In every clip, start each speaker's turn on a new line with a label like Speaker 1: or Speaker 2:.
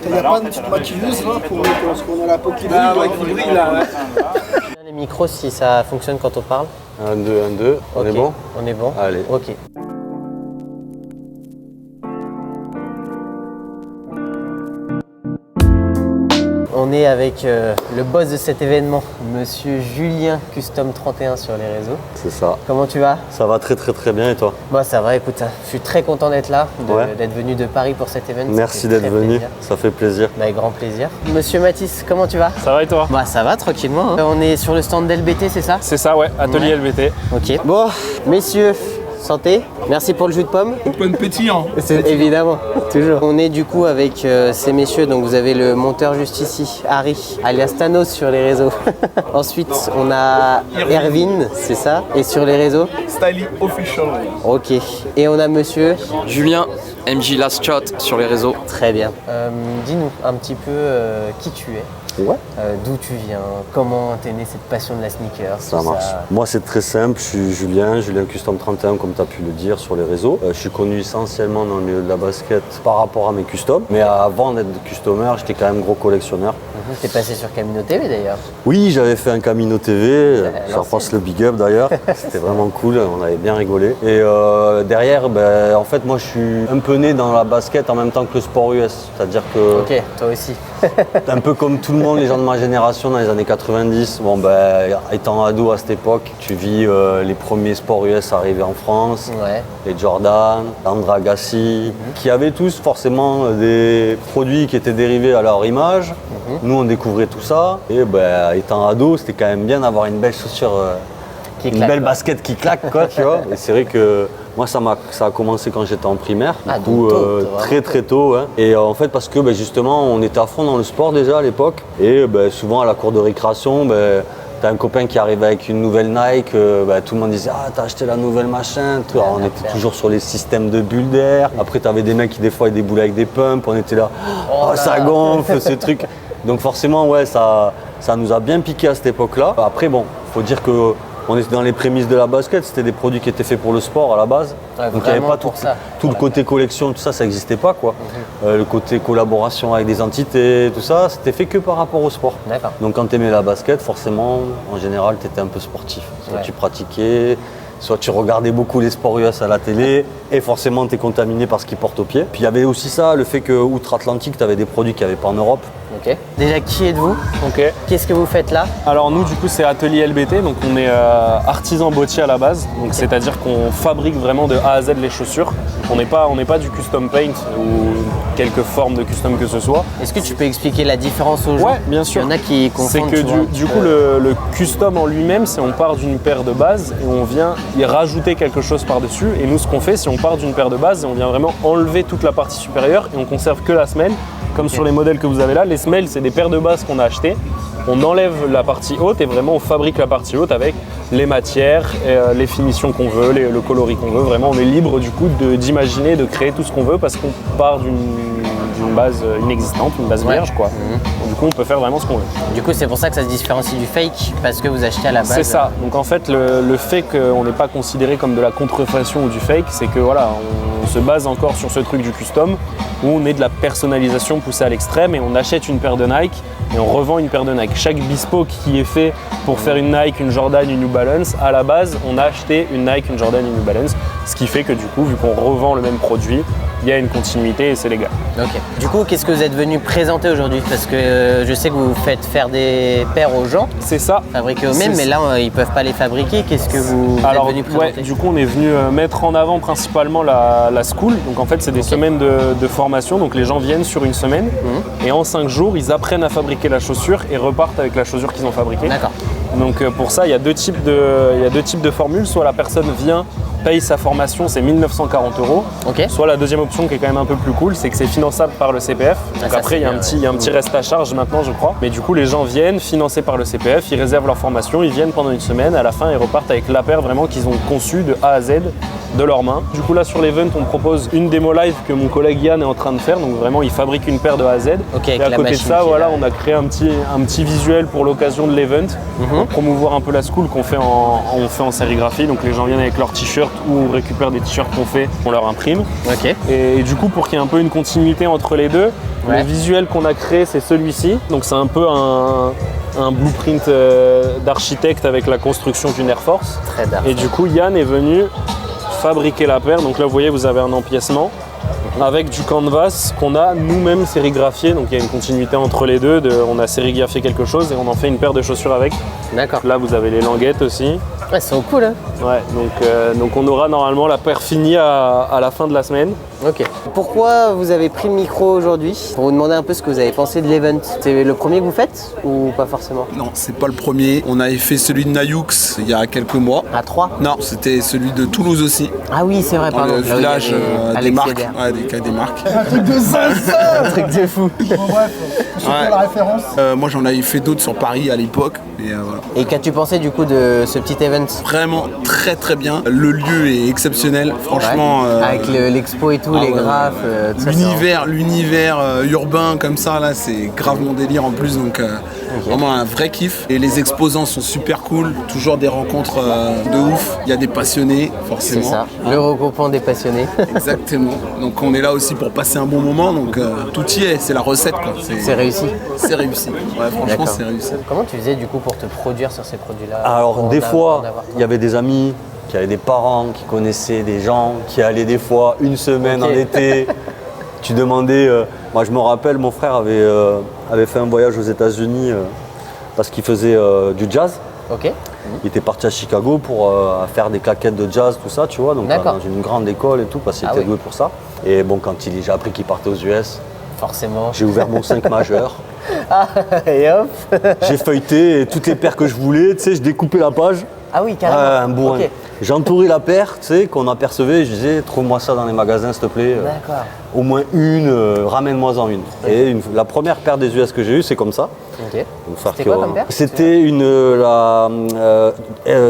Speaker 1: Il n'y a pas une petite maquilleuse là parce qu'on a la peau qui brille là. Ouais.
Speaker 2: Les micros, si ça fonctionne quand on parle.
Speaker 3: 1, 2, 1, 2. On est bon?
Speaker 2: On est bon.
Speaker 3: Allez.
Speaker 2: Ok. On est avec le boss de cet événement, monsieur Julien Custom 31 sur les réseaux.
Speaker 3: C'est ça.
Speaker 2: Comment tu vas?
Speaker 3: Ça va très bien et toi?
Speaker 2: Moi ça va, écoute, je suis très content d'être là, d'être venu de Paris pour cet événement.
Speaker 3: Merci d'être venu, ça fait plaisir.
Speaker 2: Avec grand plaisir. Monsieur Mathis, comment tu vas?
Speaker 4: Ça va et toi?
Speaker 2: Bah ça va tranquillement. Hein. On est sur le stand d'LBT, c'est ça?
Speaker 4: C'est ça, ouais, atelier LBT.
Speaker 2: Ok. Bon, messieurs, santé. Merci pour le jus de pomme.
Speaker 1: Open pétillant.
Speaker 2: Évidemment, toujours. On est du coup avec ces messieurs, donc vous avez le monteur juste ici, Harry, alias Thanos sur les réseaux. Ensuite, on a Erwin, c'est ça, et sur les réseaux
Speaker 1: Styling Official.
Speaker 2: Ok. Et on a monsieur
Speaker 5: Julien, MJ Last Shot sur les réseaux.
Speaker 2: Très bien. Dis-nous un petit peu qui tu es.
Speaker 3: Ouais.
Speaker 2: D'où tu viens, comment t'es né cette passion de la sneaker.
Speaker 3: Ça marche. Moi c'est très simple, je suis Julien Custom 31 comme tu as pu le dire sur les réseaux. Je suis connu essentiellement dans le milieu de la basket par rapport à mes customs. Mais avant d'être customer, j'étais quand même gros collectionneur.
Speaker 2: T'es passé sur Camino TV d'ailleurs.
Speaker 3: Oui, j'avais fait un Camino TV, ça passe le big up d'ailleurs. C'était vraiment cool, on avait bien rigolé. Et derrière, en fait moi je suis un peu né dans la basket en même temps que le sport US. C'est-à-dire que...
Speaker 2: Ok, toi aussi.
Speaker 3: un peu comme tout le monde, les gens de ma génération dans les années 90. Bon étant ado à cette époque, tu vis les premiers sports US arriver en France. Ouais. Les Jordan, Andre Agassi, qui avaient tous forcément des produits qui étaient dérivés à leur image. Nous on découvrait tout ça et étant ado, c'était quand même bien d'avoir une belle chaussure, une belle basket qui claque quoi, tu vois. Et c'est vrai que moi ça a commencé quand j'étais en primaire, du coup très tôt. Hein. Et en fait parce que justement on était à fond dans le sport déjà à l'époque et souvent à la cour de récréation, t'as un copain qui arrivait avec une nouvelle Nike, tout le monde disait « Ah, t'as acheté la nouvelle machin ?» On était toujours sur les systèmes de bulles d'air. Après, t'avais des mecs qui des fois déboulaient avec des pumps. On était là « Oh, ça gonfle, ce truc !» Donc forcément, ouais, ça nous a bien piqué à cette époque-là. Après, bon, faut dire que on était dans les prémices de la basket, c'était des produits qui étaient faits pour le sport à la base. Ouais, donc il n'y avait pas tout le côté collection, tout ça, ça n'existait pas quoi. Le côté collaboration avec des entités, tout ça, c'était fait que par rapport au sport. Donc quand tu aimais la basket, forcément, en général, tu étais un peu sportif. Soit tu pratiquais, soit tu regardais beaucoup les sports US à la télé et forcément tu es contaminé par ce qu'ils portent au pied. Puis il y avait aussi ça, le fait qu'outre-Atlantique, tu avais des produits qu'il n'y avait pas en Europe.
Speaker 2: Ok. Déjà, qui êtes-vous?
Speaker 4: Ok.
Speaker 2: Qu'est-ce que vous faites là?
Speaker 4: Alors nous, du coup, c'est Atelier LBT, donc on est artisan bottier à la base. Donc c'est-à-dire qu'on fabrique vraiment de A à Z les chaussures. On n'est pas du custom paint ou quelque forme de custom que ce soit.
Speaker 2: Est-ce que tu peux expliquer la différence aux gens?
Speaker 4: Ouais, bien sûr.
Speaker 2: Il y en a qui confondent.
Speaker 4: C'est que du coup, le custom en lui-même, c'est on part d'une paire de base et on vient y rajouter quelque chose par-dessus. Et nous, ce qu'on fait, c'est on part d'une paire de base et on vient vraiment enlever toute la partie supérieure et on conserve que la semelle. Comme sur les modèles que vous avez là, les semelles, c'est des paires de bases qu'on a achetées. On enlève la partie haute et vraiment on fabrique la partie haute avec les matières, les finitions qu'on veut, le coloris qu'on veut. Vraiment, on est libre du coup d'imaginer, de créer tout ce qu'on veut parce qu'on part d'une base inexistante, une base vierge quoi. Donc, du coup, on peut faire vraiment ce qu'on veut.
Speaker 2: Du coup, c'est pour ça que ça se différencie du fake parce que vous achetez à la base.
Speaker 4: C'est ça. Donc en fait, le fait qu'on n'est pas considéré comme de la contrefaçon ou du fake, c'est que voilà, on se base encore sur ce truc du custom où on est de la personnalisation poussée à l'extrême et on achète une paire de Nike et on revend une paire de Nike. Chaque bespoke qui est fait pour faire une Nike, une Jordan, une New Balance, à la base, on a acheté une Nike, une Jordan, une New Balance, ce qui fait que du coup, vu qu'on revend le même produit, il y a une continuité et c'est légal.
Speaker 2: Ok. Du coup, qu'est-ce que vous êtes venu présenter aujourd'hui? Parce que je sais que vous faites faire des paires aux gens.
Speaker 4: C'est ça.
Speaker 2: Fabriquer eux-mêmes, mais là, ils ne peuvent pas les fabriquer. Qu'est-ce que vous êtes venu présenter?
Speaker 4: Du coup, on est venu mettre en avant principalement la school. Donc en fait, c'est des semaines de formation. Donc les gens viennent sur une semaine et en 5 jours, ils apprennent à fabriquer la chaussure et repartent avec la chaussure qu'ils ont fabriquée.
Speaker 2: D'accord.
Speaker 4: Donc pour ça, il y a deux types de formules. Soit la personne vient, paye sa formation, c'est 1 940 €.
Speaker 2: Okay.
Speaker 4: Soit la deuxième option qui est quand même un peu plus cool, c'est que c'est finançable par le CPF. Donc après, il y a un petit reste à charge maintenant, je crois. Mais du coup, les gens viennent, financés par le CPF, ils réservent leur formation, ils viennent pendant une semaine. À la fin, ils repartent avec la paire vraiment qu'ils ont conçue de A à Z de leurs mains. Du coup là sur l'event on propose une démo live que mon collègue Yann est en train de faire, donc vraiment il fabrique une paire de A à Z.
Speaker 2: Okay,
Speaker 4: et à côté de ça, voilà, on a créé un petit visuel pour l'occasion de l'event, pour promouvoir un peu la school qu'on fait on fait en sérigraphie, donc les gens viennent avec leurs t-shirts ou on récupère des t-shirts qu'on fait, on leur imprime.
Speaker 2: Ok.
Speaker 4: Et du coup pour qu'il y ait un peu une continuité entre les deux, le visuel qu'on a créé c'est celui-ci, donc c'est un peu un blueprint d'architecte avec la construction d'une Air Force.
Speaker 2: Très dark.
Speaker 4: Et du coup Yann est venu fabriquer la paire, donc là vous voyez vous avez un empiècement avec du canvas qu'on a nous-mêmes sérigraphié, donc il y a une continuité entre les deux, on a sérigraphié quelque chose et on en fait une paire de chaussures avec.
Speaker 2: D'accord.
Speaker 4: Là vous avez les languettes aussi.
Speaker 2: Ouais, ils sont cool, hein.
Speaker 4: Ouais, donc on aura normalement la paire finie à la fin de la semaine.
Speaker 2: Ok. Pourquoi vous avez pris le micro aujourd'hui? Pour vous demander un peu ce que vous avez pensé de l'event. C'est le premier que vous faites ou pas forcément?
Speaker 1: Non, c'est pas le premier. On avait fait celui de Nayoux il y a quelques mois.
Speaker 2: À 3?
Speaker 1: Non, c'était celui de Toulouse aussi.
Speaker 2: Ah oui, c'est vrai,
Speaker 1: Dans
Speaker 2: pardon.
Speaker 1: le
Speaker 2: Là où il y
Speaker 1: village
Speaker 2: avait
Speaker 1: des
Speaker 2: Alex
Speaker 1: marques.
Speaker 2: Leder.
Speaker 1: Ouais, des marques.
Speaker 6: Un truc de zinzin.
Speaker 2: Un truc de fou.
Speaker 6: Bon bref, c'est
Speaker 1: Ouais.
Speaker 6: la référence.
Speaker 1: Moi j'en avais fait d'autres sur Paris à l'époque. Et voilà.
Speaker 2: Et qu'as-tu pensé du coup de ce petit event?
Speaker 1: Vraiment très très bien. Le lieu est exceptionnel. Franchement.
Speaker 2: Ouais. Avec l'expo et tout, les
Speaker 1: ouais,
Speaker 2: graphes. Tout ça,
Speaker 1: L'univers urbain comme ça là, c'est grave mon délire en plus, donc vraiment un vrai kiff. Et les exposants sont super cool, toujours des rencontres de ouf. Il y a des passionnés forcément.
Speaker 2: c'est ça. Le regroupement des passionnés.
Speaker 1: Exactement. Donc on est là aussi pour passer un bon moment, donc tout y est, c'est la recette quoi.
Speaker 2: C'est réussi.
Speaker 1: C'est réussi. Ouais, franchement
Speaker 2: D'accord.
Speaker 1: c'est réussi.
Speaker 2: Comment tu faisais du coup pour te produire sur ces produits-là?
Speaker 3: Alors
Speaker 2: Pour
Speaker 3: des
Speaker 2: en
Speaker 3: fois,
Speaker 2: avoir
Speaker 3: il y avait des amis qui avaient des parents, qui connaissaient des gens, qui allaient des fois une semaine
Speaker 2: Ok.
Speaker 3: en été. Tu demandais, moi je me rappelle, mon frère avait fait un voyage aux États-Unis parce qu'il faisait du jazz.
Speaker 2: Ok.
Speaker 3: Il était parti à Chicago pour faire des claquettes de jazz, tout ça, tu vois, donc
Speaker 2: D'accord.
Speaker 3: dans une grande école et tout, parce qu'il
Speaker 2: Ah
Speaker 3: était
Speaker 2: oui.
Speaker 3: doué pour ça. Et bon, quand j'ai appris qu'il partait aux US,
Speaker 2: Forcément.
Speaker 3: j'ai ouvert mon 5 majeur,
Speaker 2: Ah, et hop.
Speaker 3: j'ai feuilleté et toutes les paires que je voulais, tu sais, je découpais la page.
Speaker 2: Ah oui, carrément.
Speaker 3: Un bourrin.
Speaker 2: Ok.
Speaker 3: J'ai entouré la paire, tu sais, qu'on apercevait, je disais, trouve-moi ça dans les magasins, s'il te plaît.
Speaker 2: D'accord.
Speaker 3: Au moins une, ramène-moi-en une. Et la première paire des US que j'ai eue, c'est comme ça.
Speaker 2: Ok.
Speaker 3: Donc, faire
Speaker 2: C'était
Speaker 3: que-
Speaker 2: quoi comme paire?
Speaker 3: C'était la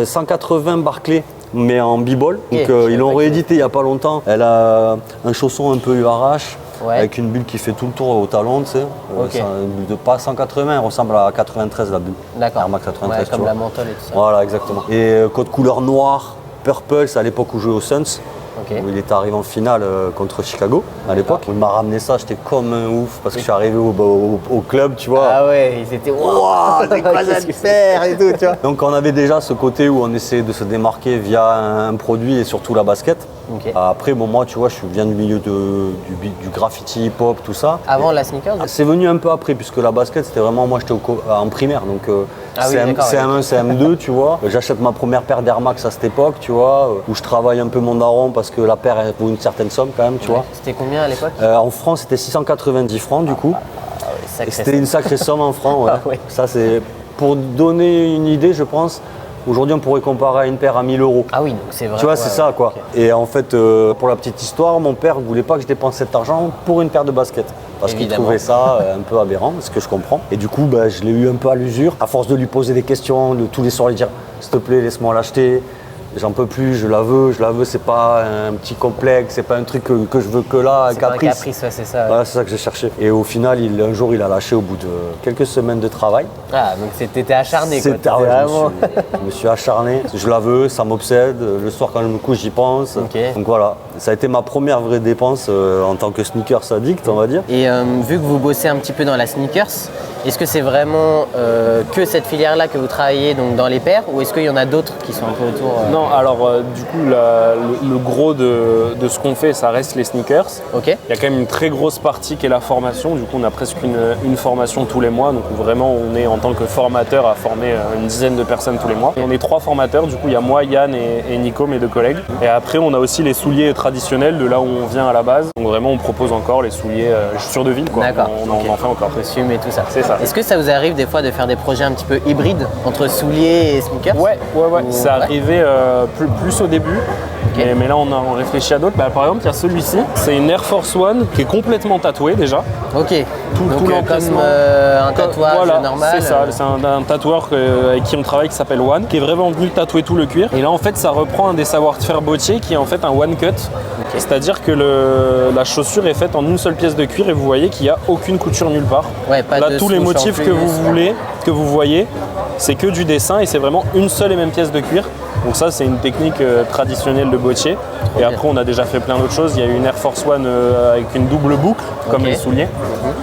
Speaker 3: 180 Barclay, mais en b-ball.
Speaker 2: Ok,
Speaker 3: Donc
Speaker 2: je savais
Speaker 3: ils
Speaker 2: pas
Speaker 3: l'ont
Speaker 2: que
Speaker 3: réédité il n'y a pas longtemps. Elle a un chausson un peu URH,
Speaker 2: Ouais.
Speaker 3: avec une bulle qui fait tout le tour au talon, tu sais.
Speaker 2: Ok.
Speaker 3: C'est une bulle de pas 180, elle ressemble à 93 la bulle.
Speaker 2: D'accord.
Speaker 3: Air Max 93,
Speaker 2: Ouais,
Speaker 3: tu
Speaker 2: comme
Speaker 3: vois.
Speaker 2: la menthol et tout ça.
Speaker 3: Voilà, exactement. Et code couleur noir, purple, c'est à l'époque où je jouais aux Suns.
Speaker 2: Ok.
Speaker 3: Où il était arrivé en finale contre Chicago à l'époque. Il m'a ramené ça, j'étais comme un ouf parce que je suis arrivé au club, tu vois.
Speaker 2: Ah ouais, ils étaient
Speaker 3: Waouh, c'est quoi
Speaker 2: Qu'est-ce
Speaker 3: cette
Speaker 2: que c'est?
Speaker 3: paire et tout, tu vois. Donc on avait déjà ce côté où on essayait de se démarquer via un produit et surtout la basket.
Speaker 2: Ok.
Speaker 3: Après, bon, moi, tu vois, je viens du milieu du graffiti hip-hop, tout ça.
Speaker 2: Avant la sneakers?
Speaker 3: C'est venu un peu après, puisque la basket, c'était vraiment, moi, j'étais en primaire, donc
Speaker 2: Ah oui, d'accord,
Speaker 3: CM1, CM2, tu vois. J'achète ma première paire d'Air Max à cette époque, tu vois, où je travaille un peu mon daron parce que la paire, elle vaut une certaine somme quand même, tu vois.
Speaker 2: C'était combien à l'époque?
Speaker 3: En France, c'était 690 francs, du coup.
Speaker 2: Ah ouais,
Speaker 3: Et
Speaker 2: sacré
Speaker 3: c'était
Speaker 2: ça.
Speaker 3: une sacrée somme en francs, ouais.
Speaker 2: Ah ouais.
Speaker 3: Ça, c'est pour donner une idée, je pense. Aujourd'hui, on pourrait comparer à une paire à 1000 euros.
Speaker 2: Ah oui, donc c'est vrai.
Speaker 3: Tu vois,
Speaker 2: ouais,
Speaker 3: c'est
Speaker 2: ouais,
Speaker 3: ça, quoi.
Speaker 2: ok.
Speaker 3: Et en fait, pour la petite histoire, mon père ne voulait pas que je dépense cet argent pour une paire de baskets. Parce qu'il
Speaker 2: Évidemment.
Speaker 3: trouvait ça un peu aberrant, ce que je comprends. Et du coup, bah, je l'ai eu un peu à l'usure. À force de lui poser des questions, de tous les soirs lui dire « S'il te plaît, laisse-moi l'acheter. J'en peux plus, je la veux, c'est pas un petit complexe, c'est pas un truc que je veux que là, un
Speaker 2: C'est pas un
Speaker 3: caprice.
Speaker 2: caprice, ouais, c'est ça. Ouais.
Speaker 3: Voilà, c'est ça que j'ai cherché. Et au final, un jour, il a lâché au bout de quelques semaines de travail.
Speaker 2: Ah, donc t'étais acharné quoi.
Speaker 3: C'était- ah
Speaker 2: T'étais
Speaker 3: ouais,
Speaker 2: vraiment-
Speaker 3: je me suis acharné. Je la veux, ça m'obsède. Le soir, quand je me couche, j'y pense.
Speaker 2: Ok.
Speaker 3: Donc voilà, ça a été ma première vraie dépense en tant que sneakers addict, on va dire.
Speaker 2: Et vu que vous bossez un petit peu dans la sneakers, est-ce que c'est vraiment que cette filière-là que vous travaillez donc dans les paires ou est-ce qu'il y en a d'autres qui sont un peu autour
Speaker 4: Non, alors du coup, le gros de ce qu'on fait, ça reste les sneakers.
Speaker 2: Ok.
Speaker 4: Il y a quand même une très grosse partie qui est la formation. Du coup, on a presque une formation tous les mois. Donc vraiment, on est en tant que formateur à former une dizaine de personnes tous les mois. Et on est 3 formateurs. Du coup, il y a moi, Yann et Nico, mes 2 collègues. Et après, on a aussi les souliers traditionnels de là où on vient à la base. Donc vraiment, on propose encore les souliers chaussures de ville, quoi.
Speaker 2: D'accord.
Speaker 4: On
Speaker 2: Ok.
Speaker 4: en fait encore.
Speaker 2: Costumes et tout ça.
Speaker 4: C'est ça.
Speaker 2: Est-ce que ça vous arrive des fois de faire des projets un petit peu hybrides entre souliers et sneakers?
Speaker 4: Ouais.
Speaker 2: Ou-
Speaker 4: C'est
Speaker 2: ouais.
Speaker 4: arrivé plus au début. Mais là, on réfléchit à d'autres. Bah, par exemple, il y a celui-ci. C'est une Air Force One qui est complètement tatouée déjà.
Speaker 2: Ok.
Speaker 4: Tout
Speaker 2: Donc
Speaker 4: l'emplacement.
Speaker 2: comme un tatouage
Speaker 4: Voilà,
Speaker 2: normal.
Speaker 4: c'est ça. C'est un tatoueur avec qui on travaille qui s'appelle One, qui est vraiment venu tatouer tout le cuir. Et là, en fait, ça reprend un des savoir-faire bottier qui est en fait un One Cut. C'est-à-dire que la chaussure est faite en une seule pièce de cuir et vous voyez qu'il n'y a aucune couture nulle part.
Speaker 2: Ouais, pas
Speaker 4: là,
Speaker 2: de
Speaker 4: tous les
Speaker 2: souche en
Speaker 4: motifs
Speaker 2: plus,
Speaker 4: que vous voulez, que vous voyez, c'est que du dessin et c'est vraiment une seule et même pièce de cuir. Donc ça, c'est une technique traditionnelle de bottier. Et après, on a déjà fait plein d'autres choses. Il y a une Air Force One avec une double boucle, comme les souliers.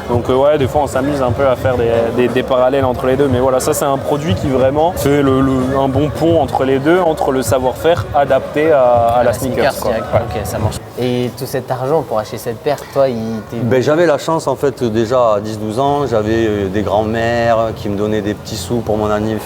Speaker 4: Donc ouais, des fois, on s'amuse un peu à faire des parallèles entre les deux. Mais voilà, ça, c'est un produit qui vraiment fait un bon pont entre les deux, entre le savoir-faire adapté à la sneakers. Quoi. Ouais.
Speaker 2: Ok, ça marche. Et tout cet argent pour acheter cette paire, toi,
Speaker 3: J'avais la chance, en fait, déjà à 10-12 ans, j'avais des grands-mères qui me donnaient des petits sous pour mon anniv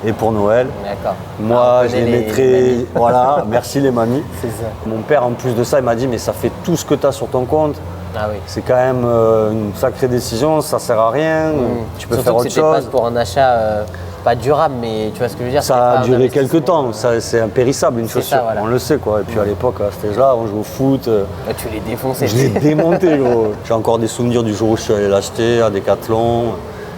Speaker 3: et pour Noël.
Speaker 2: D'accord.
Speaker 3: Moi, je les mettrais. Voilà, merci les mamies.
Speaker 2: C'est ça.
Speaker 3: Mon père, en plus de ça, il m'a dit mais ça fait tout ce que tu as sur ton compte.
Speaker 2: Ah oui.
Speaker 3: C'est quand même une sacrée décision, ça sert à rien. Tu peux
Speaker 2: Surtout
Speaker 3: faire
Speaker 2: que
Speaker 3: autre
Speaker 2: c'était
Speaker 3: chose.
Speaker 2: pas pour un achat pas durable, mais tu vois ce que je veux dire.
Speaker 3: Ça a duré quelques temps, c'est impérissable une chaussure,
Speaker 2: ça, voilà.
Speaker 3: on le sait quoi. Et puis à l'époque, à cet âge-là, on jouait au foot.
Speaker 2: Tu l'as défoncé.
Speaker 3: Je l'ai démonté gros. J'ai encore des souvenirs du jour où je suis allé l'acheter à Decathlon.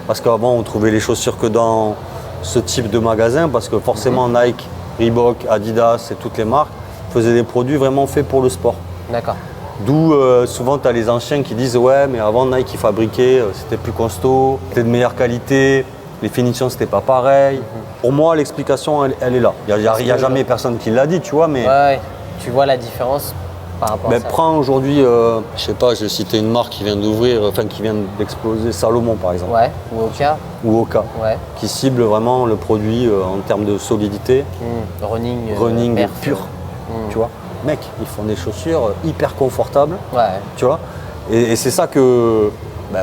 Speaker 3: Parce qu'avant, on trouvait les chaussures que dans ce type de magasin, parce que forcément Nike, Reebok, Adidas et toutes les marques faisaient des produits vraiment faits pour le sport.
Speaker 2: D'accord.
Speaker 3: D'où souvent tu as les anciens qui disent ouais mais avant Nike ils fabriquaient, c'était plus costaud, c'était de meilleure qualité, les finitions c'était pas pareil. Pour moi l'explication elle est là. Il n'y a jamais personne qui l'a dit tu vois mais.
Speaker 2: Ouais, tu vois la différence par rapport à ça.
Speaker 3: Prends aujourd'hui, je sais pas, je vais citer une marque qui vient d'ouvrir, enfin qui vient d'exploser, Salomon par exemple.
Speaker 2: Ouais, ou Oka.
Speaker 3: Ou Oka.
Speaker 2: Ouais.
Speaker 3: Qui cible vraiment le produit en termes de solidité.
Speaker 2: Running perf.
Speaker 3: Pur. Tu vois. Mec, ils font des chaussures hyper confortables.
Speaker 2: Ouais.
Speaker 3: Tu vois. Et c'est ça que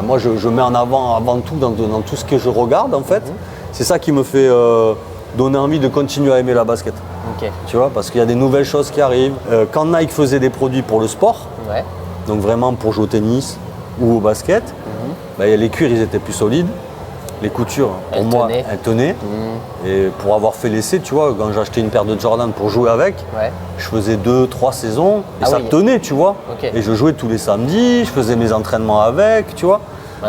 Speaker 3: moi je mets en avant tout dans tout ce que je regarde en fait. C'est ça qui me fait donner envie de continuer à aimer la basket.
Speaker 2: Ok.
Speaker 3: Tu vois, parce qu'il y a des nouvelles choses qui arrivent. Quand Nike faisait des produits pour le sport, donc vraiment pour jouer au tennis ou au basket, les cuirs ils étaient plus solides. Les coutures, pour moi, elles tenaient. Et pour avoir fait l'essai, tu vois, quand j'achetais une paire de Jordan pour jouer avec, je faisais 2-3 saisons et ça tenait, tu vois. Et je jouais tous les samedis, je faisais mes entraînements avec, tu vois.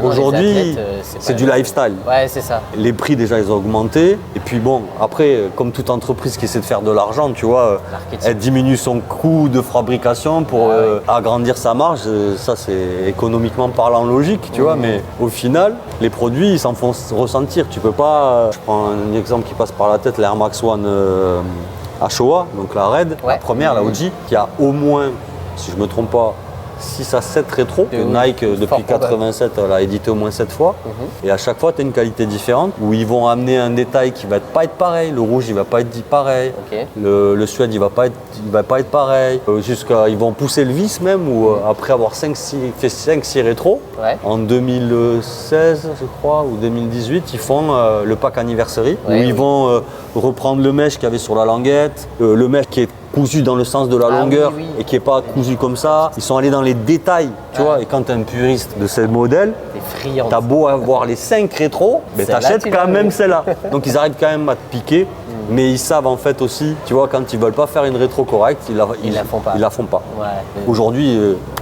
Speaker 3: Aujourd'hui, c'est du lifestyle.
Speaker 2: Ouais, c'est ça.
Speaker 3: Les prix, déjà, ils ont augmenté. Et puis bon, après, comme toute entreprise qui essaie de faire de l'argent, tu vois, elle diminue son coût de fabrication pour agrandir sa marge. Ça, c'est économiquement parlant logique, tu vois. Mais au final, les produits, ils s'en font ressentir. Tu peux pas... Je prends un exemple qui passe par la tête, l'Air Max One Showa, donc la Red, la première, la OG, qui a au moins, si je me trompe pas, 6 à 7 rétros que Nike depuis 87 l'a édité au moins 7 fois et à chaque fois tu as une qualité différente où ils vont amener un détail qui va pas être pareil, le rouge il va pas être dit pareil, le suède il va pas être pareil, ils vont pousser le vis même où après avoir fait 5-6 rétros en 2016 je crois ou 2018 ils font le pack anniversary où ils vont reprendre le mesh qu'il y avait sur la languette, le mesh qui est cousu dans le sens de la longueur et qui n'est pas cousu comme ça. Ils sont allés dans les détails, tu vois. Et quand tu es un puriste de ces modèles, tu as beau avoir les 5 rétros, mais tu achètes quand même celle-là. Donc ils arrêtent quand même à te piquer. Mais ils savent en fait aussi, tu vois, quand ils veulent pas faire une rétro correcte, ils la font pas. Aujourd'hui,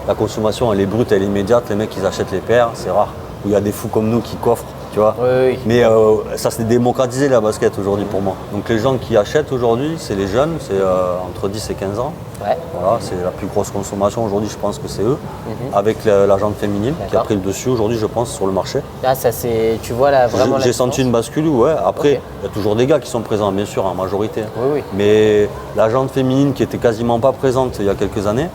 Speaker 3: la consommation elle est brute, elle est immédiate. Les mecs ils achètent les paires, c'est rare. Il y a des fous comme nous qui coffrent. Tu vois. Mais ça s'est démocratisé la basket aujourd'hui pour moi. Donc les gens qui achètent aujourd'hui, c'est les jeunes, c'est entre 10 et 15 ans. Voilà, c'est la plus grosse consommation aujourd'hui, je pense que c'est eux. Avec la jante féminine qui a pris le dessus aujourd'hui, je pense, sur le marché.
Speaker 2: Ah, ça c'est, tu vois là vraiment.
Speaker 3: J'ai senti une bascule, ouais. Après, il y a toujours des gars qui sont présents, bien sûr, en majorité. Mais la jante féminine qui était quasiment pas présente il y a quelques années,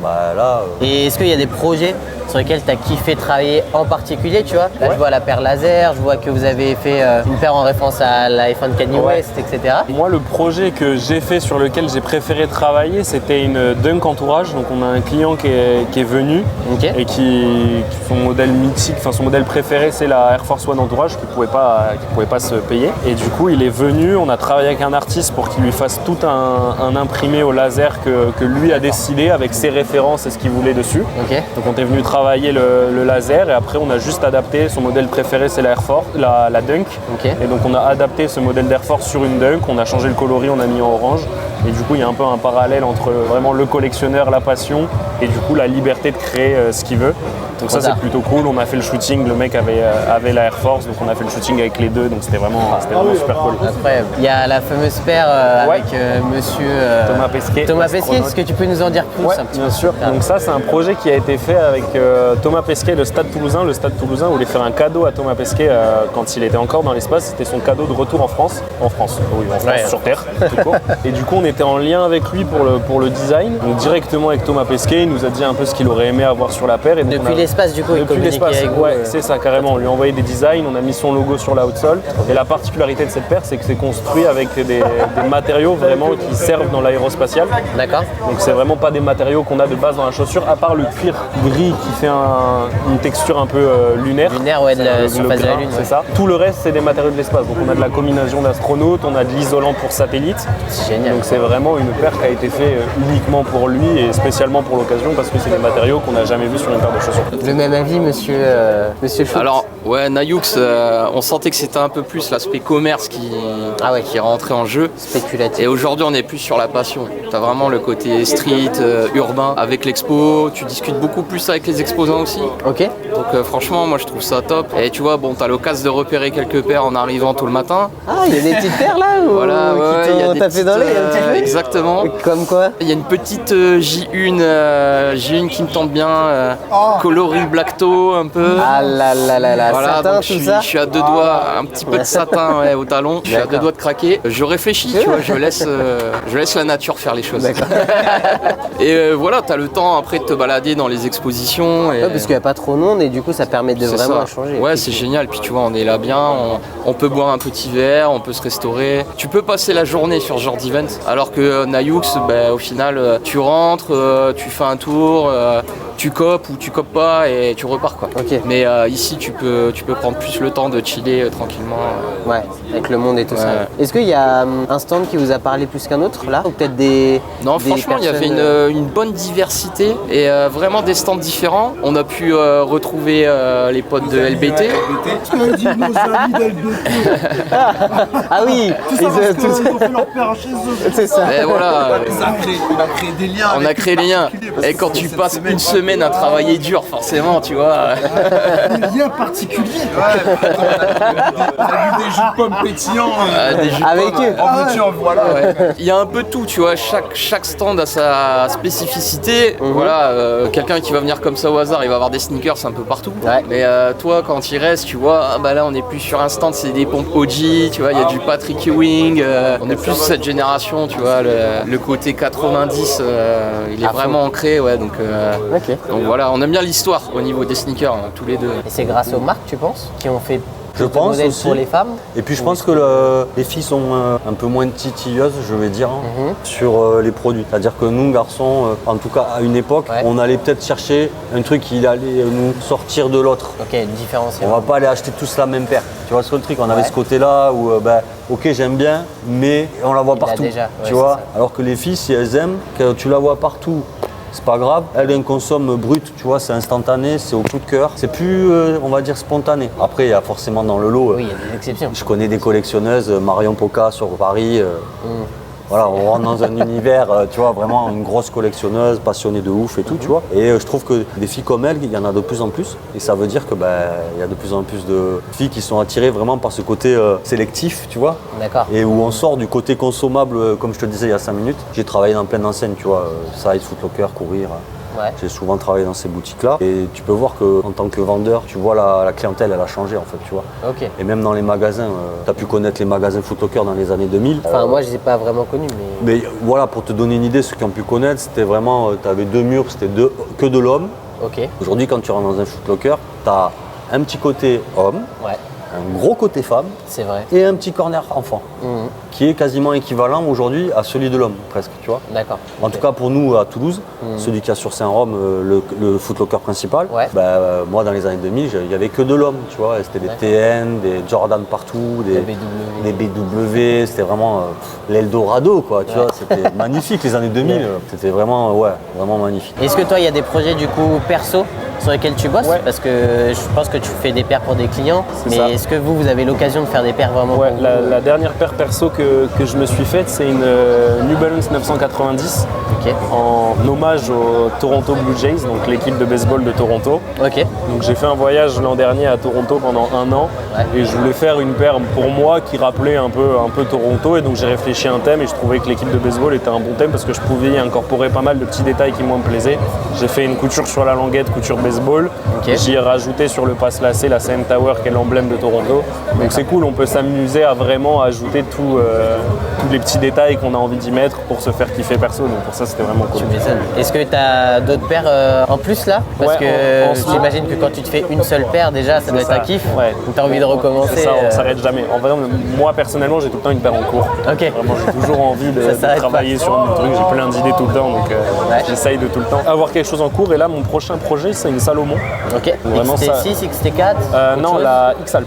Speaker 3: là.
Speaker 2: Et est-ce qu'il y a des projets sur lesquels tu as kiffé travailler en particulier, tu vois? Là, je vois la paire laser, je vois que vous avez fait une paire en référence à la F1 de Kanye West, etc.
Speaker 4: Moi, le projet que j'ai fait sur lequel j'ai préféré travailler, c'était une Dunk Entourage. Donc, on a un client qui est venu et qui son modèle mythique, enfin son modèle préféré, c'est la Air Force One Entourage qui pouvait pas se payer. Et du coup, il est venu, on a travaillé avec un artiste pour qu'il lui fasse tout un imprimé au laser que lui a décidé avec ses références et ce qu'il voulait dessus. Donc, on est venu travailler retravaillé le laser et après on a juste adapté, son modèle préféré c'est la Air Force, la Dunk.
Speaker 2: Ok.
Speaker 4: Et donc on a adapté ce modèle d'Air Force sur une Dunk, on a changé le coloris, on a mis en orange. Et du coup il y a un peu un parallèle entre vraiment le collectionneur, la passion et du coup la liberté de créer ce qu'il veut. Donc ça c'est plutôt cool, on a fait le shooting, le mec avait la Air Force, donc on a fait le shooting avec les deux, donc c'était vraiment super cool.
Speaker 2: Incroyable. Il y a la fameuse paire avec monsieur
Speaker 4: Thomas Pesquet.
Speaker 2: Thomas Pesquet, est-ce que tu peux nous en dire plus un petit
Speaker 4: bien
Speaker 2: peu
Speaker 4: sûr. Donc ça c'est un projet qui a été fait avec Thomas Pesquet, le Stade Toulousain. Le Stade Toulousain voulait faire un cadeau à Thomas Pesquet quand il était encore dans l'espace. C'était son cadeau de retour en France. En France, sur Terre, tout court. Et du coup on était en lien avec lui pour le design. Donc directement avec Thomas Pesquet, il nous a dit un peu ce qu'il aurait aimé avoir sur la paire. Et donc,
Speaker 2: Depuis l'espace du coup, il communique avec vous.
Speaker 4: Ouais, c'est ça carrément. On lui a envoyé des designs, on a mis son logo sur la outsole. Et la particularité de cette paire, c'est que c'est construit avec des matériaux vraiment qui servent dans l'aérospatial.
Speaker 2: D'accord.
Speaker 4: Donc c'est vraiment pas des matériaux qu'on a de base dans la chaussure, à part le cuir gris qui fait une texture un peu lunaire.
Speaker 2: Lunaire, ouais, de la surface de la Lune.
Speaker 4: C'est ça. Tout le reste, c'est des matériaux de l'espace. Donc on a de la combinaison d'astronautes, on a de l'isolant pour satellite.
Speaker 2: C'est génial.
Speaker 4: Donc c'est vraiment une paire qui a été faite uniquement pour lui et spécialement pour l'occasion parce que c'est des matériaux qu'on n'a jamais vus sur une paire de chaussures.
Speaker 2: Le même avis, monsieur Schultz.
Speaker 5: Alors, ouais, Nayoux, on sentait que c'était un peu plus l'aspect commerce qui est rentré en jeu.
Speaker 2: Spéculatif.
Speaker 5: Et aujourd'hui, on est plus sur la passion. Tu as vraiment le côté street, urbain. Avec l'expo, tu discutes beaucoup plus avec les exposants aussi.
Speaker 2: Ok.
Speaker 5: Donc franchement, moi je trouve ça top. Et tu vois, bon, t'as l'occasion de repérer quelques paires en arrivant tôt le matin.
Speaker 2: Ah, il y a des petites paires là
Speaker 5: Voilà,
Speaker 2: qui
Speaker 5: il y a
Speaker 2: t'ont
Speaker 5: des
Speaker 2: tapé dans l'œil un petit peu.
Speaker 5: Exactement.
Speaker 2: Comme quoi?
Speaker 5: Il y a une petite J1 qui me tente bien, coloris Blackto un peu.
Speaker 2: Ah là là là là,
Speaker 5: Voilà,
Speaker 2: satin,
Speaker 5: donc
Speaker 2: tout ça.
Speaker 5: je suis à deux doigts, un petit peu de satin au talon. Je suis à deux doigts de craquer. Je réfléchis, tu vois, je laisse la nature faire les choses. Et voilà, t'as le temps après de te balader dans les expositions. Et...
Speaker 2: Ouais, parce qu'il n'y a pas trop de monde et du coup ça permet de vraiment échanger.
Speaker 5: Ouais, c'est génial. Puis tu vois, on est là bien, on peut boire un petit verre, on peut se restaurer. Tu peux passer la journée sur ce genre d'event. Alors que Nayoux, au final, tu rentres, tu fais un tour, tu copes ou tu copes pas et tu repars quoi.
Speaker 2: Ok.
Speaker 5: Mais ici, tu peux prendre plus le temps de chiller tranquillement.
Speaker 2: Ouais, avec le monde et tout ça. Est-ce qu'il y a un stand qui vous a parlé plus qu'un autre là? Ou peut-être
Speaker 5: Non, franchement, il y avait une bonne diversité et vraiment des stands différents. On a pu retrouver les potes de LBT.
Speaker 6: Tu m'as dit nos amis d'LBT.
Speaker 2: Ah oui,
Speaker 6: Tout ça parce qu'ils ont fait leur père chez eux.
Speaker 2: c'est ça.
Speaker 5: Et voilà,
Speaker 1: On a créé des liens.
Speaker 5: on a créé les liens. Et quand tu passes une semaine à travailler dur, forcément, tu vois.
Speaker 6: Des liens particuliers.
Speaker 1: On a vu des jus de pommes pétillants.
Speaker 5: Des jus de
Speaker 2: Avec
Speaker 5: pommes,
Speaker 2: eux.
Speaker 1: En voiture, voilà.
Speaker 5: Ouais. Il y a un peu de tout, tu vois, chaque stand a sa spécificité. Voilà, quelqu'un qui va venir comme ça au hasard, il va avoir des sneakers un peu partout.
Speaker 2: Ouais.
Speaker 5: Mais toi, quand il reste, tu vois, là on est plus sur un stand, c'est des pompes OG, tu vois, il y a du Patrick Ewing, on est plus cette génération, tu vois, le côté 90, il est vraiment ancré, ouais, donc voilà, on aime bien l'histoire au niveau des sneakers, tous les deux.
Speaker 2: Et c'est grâce aux marques, tu penses, qui ont fait
Speaker 3: Je pense
Speaker 2: modèles
Speaker 3: aussi.
Speaker 2: pour les femmes?
Speaker 3: Et puis je pense que les filles sont un peu moins titilleuses, je vais dire, sur les produits. C'est-à-dire que nous, garçons, en tout cas à une époque, on allait peut-être chercher un truc qui allait nous sortir de l'autre.
Speaker 2: Ok, différencier.
Speaker 3: On va pas aller acheter tous la même paire. Tu vois ce truc, on avait ce côté-là où, ok, j'aime bien, mais on la voit partout.
Speaker 2: déjà,
Speaker 3: tu
Speaker 2: ouais,
Speaker 3: vois.
Speaker 2: c'est ça.
Speaker 3: Alors que les filles, si elles aiment, que tu la vois partout, c'est pas grave. Elles en consomment brut, tu vois, c'est instantané, c'est au coup de cœur. C'est plus, on va dire, spontané. Après, il y a forcément dans le lot.
Speaker 2: Oui, il y a des exceptions.
Speaker 3: Je connais des collectionneuses, Marion Poca sur Paris. Voilà, on rentre dans un univers, tu vois, vraiment une grosse collectionneuse, passionnée de ouf et tout, tu vois. Et je trouve que des filles comme elle, il y en a de plus en plus. Et ça veut dire que il y a de plus en plus de filles qui sont attirées vraiment par ce côté sélectif, tu vois.
Speaker 2: D'accord.
Speaker 3: Et où on sort du côté consommable, comme je te disais il y a 5 minutes. J'ai travaillé dans plein d'enseignes, tu vois, Side, Foot Locker, Courir.
Speaker 2: Ouais.
Speaker 3: J'ai souvent travaillé dans ces boutiques-là et tu peux voir qu'en tant que vendeur, tu vois la clientèle, elle a changé en fait, tu vois.
Speaker 2: Ok.
Speaker 3: Et même dans les magasins, tu as pu connaître les magasins Foot Locker dans les années 2000.
Speaker 2: Enfin, moi, je les ai pas vraiment connus, mais...
Speaker 3: Mais voilà, pour te donner une idée, ceux qui ont pu connaître, c'était vraiment, tu avais 2 murs, c'était que de l'homme.
Speaker 2: Ok.
Speaker 3: Aujourd'hui, quand tu rentres dans un Foot Locker, tu as un petit côté homme,
Speaker 2: Ouais.
Speaker 3: un gros côté femme
Speaker 2: C'est vrai.
Speaker 3: et un petit corner enfant, qui est quasiment équivalent aujourd'hui à celui de l'homme, presque, tu vois.
Speaker 2: D'accord.
Speaker 3: En tout cas, pour nous, à Toulouse, celui qui a sur Saint-Rome le Footlocker principal,
Speaker 2: Ouais.
Speaker 3: moi, dans les années 2000, il n'y avait que de l'homme, tu vois. C'était des TN, des Jordan partout, des BW, c'était vraiment l'Eldorado, quoi, tu vois. C'était magnifique, les années 2000, c'était vraiment, vraiment magnifique.
Speaker 2: Est-ce que toi, il y a des projets du coup perso sur lesquels tu bosses?
Speaker 4: Ouais.
Speaker 2: Parce que je pense que tu fais des paires pour des clients, mais
Speaker 4: ça.
Speaker 2: est-ce que vous avez l'occasion de faire des paires vraiment
Speaker 4: Ouais,
Speaker 2: pour vous?
Speaker 4: la dernière paire perso que je me suis faite, c'est une New Balance 990
Speaker 2: Ok.
Speaker 4: en hommage aux Toronto Blue Jays, donc l'équipe de baseball de Toronto.
Speaker 2: Ok.
Speaker 4: Donc j'ai fait un voyage l'an dernier à Toronto pendant 1 an et je voulais faire une paire pour moi qui rappelait un peu Toronto, et donc j'ai réfléchi à un thème et je trouvais que l'équipe de baseball était un bon thème parce que je pouvais y incorporer pas mal de petits détails qui moi me plaisaient. J'ai fait une couture sur la languette, couture baseball.
Speaker 2: Ok.
Speaker 4: J'y ai rajouté sur le passe lacet la CN Tower qui est l'emblème de Toronto. Donc c'est cool, on peut s'amuser à vraiment ajouter tous les petits détails qu'on a envie d'y mettre pour se faire kiffer perso. Donc pour ça c'était vraiment cool.
Speaker 2: Tu m'étonnes. Est-ce que tu as d'autres paires en plus là? Parce
Speaker 4: Ouais,
Speaker 2: que
Speaker 4: en slip.
Speaker 2: j'imagine que quand tu te fais une seule paire déjà, ça doit être
Speaker 4: ça.
Speaker 2: un kiff.
Speaker 4: Ouais.
Speaker 2: Donc tu as envie de recommencer.
Speaker 4: C'est ça, on s'arrête jamais. En vrai, moi personnellement j'ai tout le temps une paire en cours.
Speaker 2: Ok.
Speaker 4: Vraiment, j'ai toujours envie de
Speaker 2: s'arrête
Speaker 4: travailler sur un truc, j'ai plein d'idées tout le temps, donc
Speaker 2: Ouais.
Speaker 4: j'essaye de tout le temps avoir quelque chose en cours. Et là mon prochain projet c'est une Salomon.
Speaker 2: Ok.
Speaker 4: Vraiment ça.
Speaker 2: XT6, XT4 autre
Speaker 4: Non,
Speaker 2: chose?
Speaker 4: la X-Alp.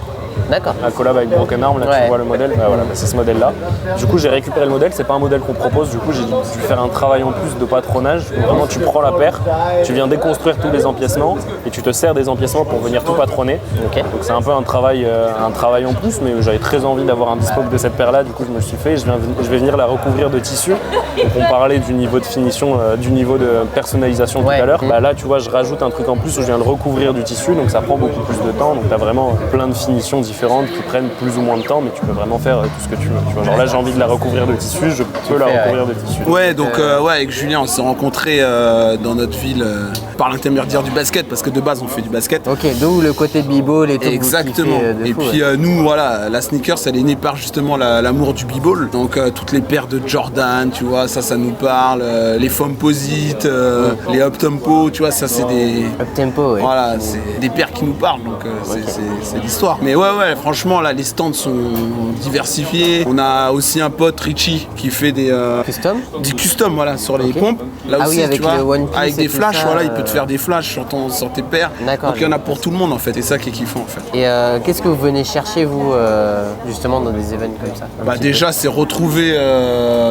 Speaker 2: D'accord.
Speaker 4: La collab avec Broken Arm, là
Speaker 2: Ouais.
Speaker 4: tu vois le modèle, c'est ce modèle là. Du coup j'ai récupéré le modèle, c'est pas un modèle qu'on propose, du coup j'ai dû faire un travail en plus de patronage. Vraiment tu prends la paire, tu viens déconstruire tous les empiècements et tu te sers des empiècements pour venir tout patronner.
Speaker 2: Ok.
Speaker 4: Donc c'est un peu un travail en plus, mais j'avais très envie d'avoir un bespoke de cette paire là, du coup je me le suis fait, je vais venir la recouvrir de tissu. Donc on parlait du niveau de finition, du niveau de personnalisation
Speaker 2: Ouais.
Speaker 4: tout à l'heure. Bah, là tu vois je rajoute un truc en plus où je viens le recouvrir du tissu, donc ça prend beaucoup plus de temps, donc tu as vraiment plein de finitions différentes qui prennent plus ou moins de temps, mais tu peux vraiment faire tout ce que tu veux. Tu vois, genre là j'ai envie de la recouvrir de tissu, je peux la
Speaker 2: fais,
Speaker 4: recouvrir de tissu.
Speaker 1: Ouais, donc avec Julien, on s'est rencontrés dans notre ville par l'intermédiaire du basket, parce que de base on fait du basket.
Speaker 2: Ok, d'où le côté b-ball et tout.
Speaker 1: Exactement.
Speaker 2: De
Speaker 1: Et
Speaker 2: fou,
Speaker 1: puis
Speaker 2: ouais.
Speaker 1: nous, voilà, la sneakers, elle est née par justement l'amour du b-ball. Donc toutes les paires de Jordan, tu vois, ça nous parle. Les Foamposite, les Up Tempo, tu vois, ça c'est des.
Speaker 2: Up tempo, ouais.
Speaker 1: Voilà, c'est des paires qui nous parlent, donc c'est l'histoire. Mais ouais, franchement, là, les stands sont diversifiés. On a aussi un pote, Richie, qui fait des
Speaker 2: Custom?
Speaker 1: custom, voilà, sur les pompes. Là
Speaker 2: Ah
Speaker 1: aussi,
Speaker 2: oui, avec
Speaker 1: tu vois,
Speaker 2: le One Piece
Speaker 1: avec
Speaker 2: et
Speaker 1: des
Speaker 2: tout
Speaker 1: flashs,
Speaker 2: ça,
Speaker 1: voilà, il peut te faire des flashs sur tes paires.
Speaker 2: D'accord,
Speaker 1: Donc il y en a pour tout le monde, en fait. C'est ça qui est kiffant, en fait.
Speaker 2: Et qu'est-ce que vous venez chercher, vous, justement, dans des événements comme ça? Un
Speaker 1: Bah
Speaker 2: petit
Speaker 1: déjà c'est retrouver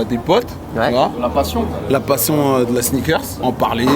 Speaker 1: des potes,
Speaker 2: Ouais.
Speaker 1: tu vois,
Speaker 5: La passion.
Speaker 1: de la sneakers, en parler,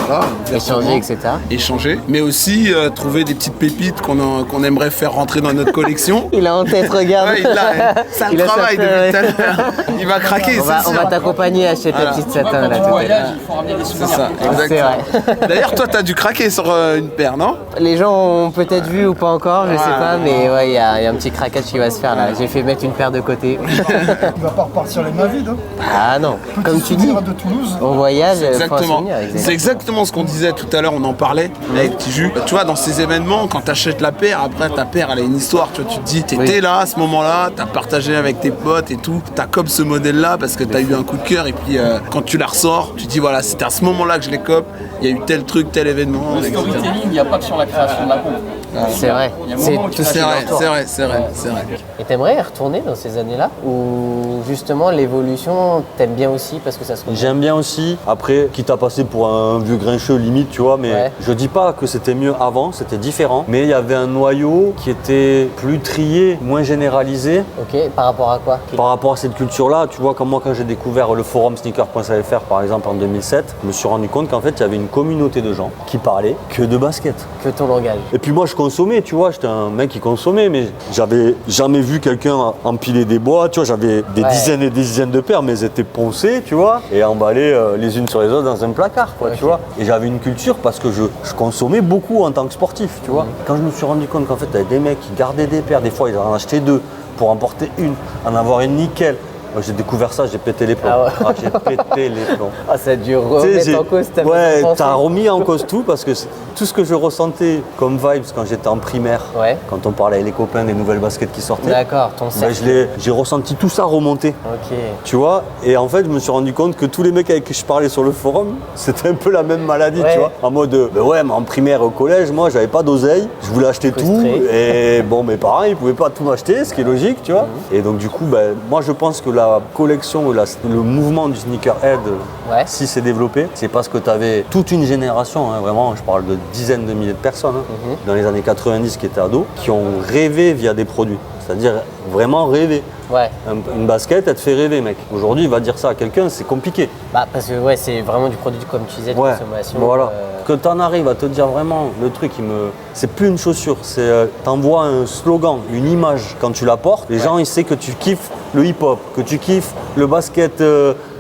Speaker 1: voilà,
Speaker 2: peu échanger, etc.
Speaker 1: échanger, mais aussi trouver des petites pépites qu'on aimerait faire rentrer dans notre collection.
Speaker 2: Il a en tête, regarde.
Speaker 1: Ouais, il a ça
Speaker 2: Il
Speaker 1: le
Speaker 2: a
Speaker 1: travail
Speaker 2: sa
Speaker 1: depuis
Speaker 2: paire,
Speaker 1: tout à l'heure. Il va craquer,
Speaker 2: On va
Speaker 1: c'est sûr.
Speaker 2: t'accompagner à acheter ta
Speaker 1: Voilà.
Speaker 2: petite satin là
Speaker 5: Quand
Speaker 2: tout
Speaker 5: on
Speaker 2: à
Speaker 5: voyage,
Speaker 2: l'heure.
Speaker 5: il faut ramener des
Speaker 1: C'est
Speaker 5: souvenirs.
Speaker 1: ça,
Speaker 2: C'est
Speaker 1: exactement. D'ailleurs toi t'as dû craquer sur une paire, non?
Speaker 2: Les gens ont peut-être vu ou pas encore, je sais
Speaker 1: Ouais.
Speaker 2: pas, mais ouais, il y a un petit craquage qui va se faire là. J'ai fait mettre une paire de côté.
Speaker 6: Il va pas repartir les mains vides. Hein.
Speaker 2: Ah non, comme tu dis,
Speaker 6: Souvenir de Toulouse.
Speaker 2: on voyage, faut un
Speaker 1: Exactement.
Speaker 2: souvenir,
Speaker 1: C'est exactement ce qu'on disait tout à l'heure, on en parlait avec Petit Jus. Tu vois, dans ces événements, quand tu achètes la paire, après ta paire, elle a une histoire. Tu vois, tu te dis, t'étais
Speaker 2: Oui.
Speaker 1: là à ce moment-là, t'as partagé avec tes potes et tout. T'as comme ce modèle-là parce que t'as eu un coup de cœur. Et puis quand tu la ressors, tu te dis, voilà, c'était à ce moment-là que je les cope. Il y a eu tel truc, tel événement.
Speaker 5: Le
Speaker 1: etc.
Speaker 5: storytelling, il n'y a pas que sur la création de la pompe.
Speaker 2: C'est vrai.
Speaker 5: Il y a un
Speaker 2: C'est
Speaker 5: moment où
Speaker 2: tout
Speaker 5: tu
Speaker 2: ce
Speaker 1: C'est
Speaker 2: qui
Speaker 1: vrai,
Speaker 2: l'entoure.
Speaker 1: c'est vrai, c'est vrai, c'est vrai.
Speaker 2: Et t'aimerais y retourner dans ces années-là? Ou justement l'évolution, t'aimes bien aussi parce que ça se retrouve?
Speaker 3: J'aime bien aussi, après, quitte à passer pour un vieux grincheux limite, tu vois, mais
Speaker 2: Ouais.
Speaker 3: je dis pas que c'était mieux avant, c'était différent, mais il y avait un noyau qui était plus trié, moins généralisé.
Speaker 2: Ok, par rapport à quoi?
Speaker 3: Par rapport à cette culture-là, tu vois, comme moi quand j'ai découvert le forum sneaker.fr par exemple en 2007, je me suis rendu compte qu'en fait il y avait une communauté de gens qui parlaient que de basket.
Speaker 2: Que ton langage.
Speaker 3: Et puis moi je consommais, tu vois, j'étais un mec qui consommait, mais j'avais jamais vu quelqu'un empiler des bois, tu vois, j'avais des
Speaker 2: Ouais.
Speaker 3: dizaines et des dizaines de paires, mais elles étaient poncées, tu vois, et emballées les unes sur les autres dans un placard, quoi, tu vois. Et j'avais une culture parce que je consommais beaucoup en tant que sportif, tu vois. Quand je me suis rendu compte qu'en fait, il y avait des mecs qui gardaient des paires, des fois ils en achetaient deux pour en porter une, en avoir une nickel, J'ai découvert ça, j'ai pété les plombs.
Speaker 2: Ah ouais.
Speaker 3: J'ai pété les plombs.
Speaker 2: Ah, ça a dû remettre en cause ta façon de
Speaker 3: Ouais,
Speaker 2: penser.
Speaker 3: t'as remis en cause tout parce que tout ce que je ressentais comme vibes quand j'étais en primaire,
Speaker 2: Ouais.
Speaker 3: quand on parlait avec les copains des nouvelles baskets qui sortaient,
Speaker 2: D'accord, ton
Speaker 3: ben,
Speaker 2: cercle.
Speaker 3: j'ai ressenti tout ça remonter.
Speaker 2: Ok.
Speaker 3: Tu vois, et en fait, je me suis rendu compte que tous les mecs avec qui je parlais sur le forum, c'était un peu la même maladie,
Speaker 2: Ouais.
Speaker 3: tu vois. En mode, ben ouais, mais en primaire au collège, moi, j'avais pas d'oseille, je voulais acheter tout,
Speaker 2: Frustré.
Speaker 3: et bon, mes parents, ils pouvaient pas tout m'acheter, ce qui est logique, tu vois. Et donc, du coup, ben, moi, je pense que la collection, ou le mouvement du sneakerhead,
Speaker 2: Ouais.
Speaker 3: si c'est développé, c'est parce que tu avais toute une génération, hein, vraiment, je parle de dizaines de milliers de personnes, hein, dans les années 90 qui étaient ados, qui ont rêvé via des produits. C'est-à-dire vraiment rêver.
Speaker 2: Ouais.
Speaker 3: Une basket, elle te fait rêver, mec. Aujourd'hui, il va dire ça à quelqu'un, c'est compliqué.
Speaker 2: Bah, parce que ouais, c'est vraiment du produit, comme tu disais, de
Speaker 3: Ouais,
Speaker 2: consommation.
Speaker 3: voilà. Que tu en arrives à te dire vraiment, le truc, c'est plus une chaussure, c'est t'envoies un slogan, une image. Quand tu la portes, les gens, ils savent que tu kiffes le hip-hop, que tu kiffes le basket,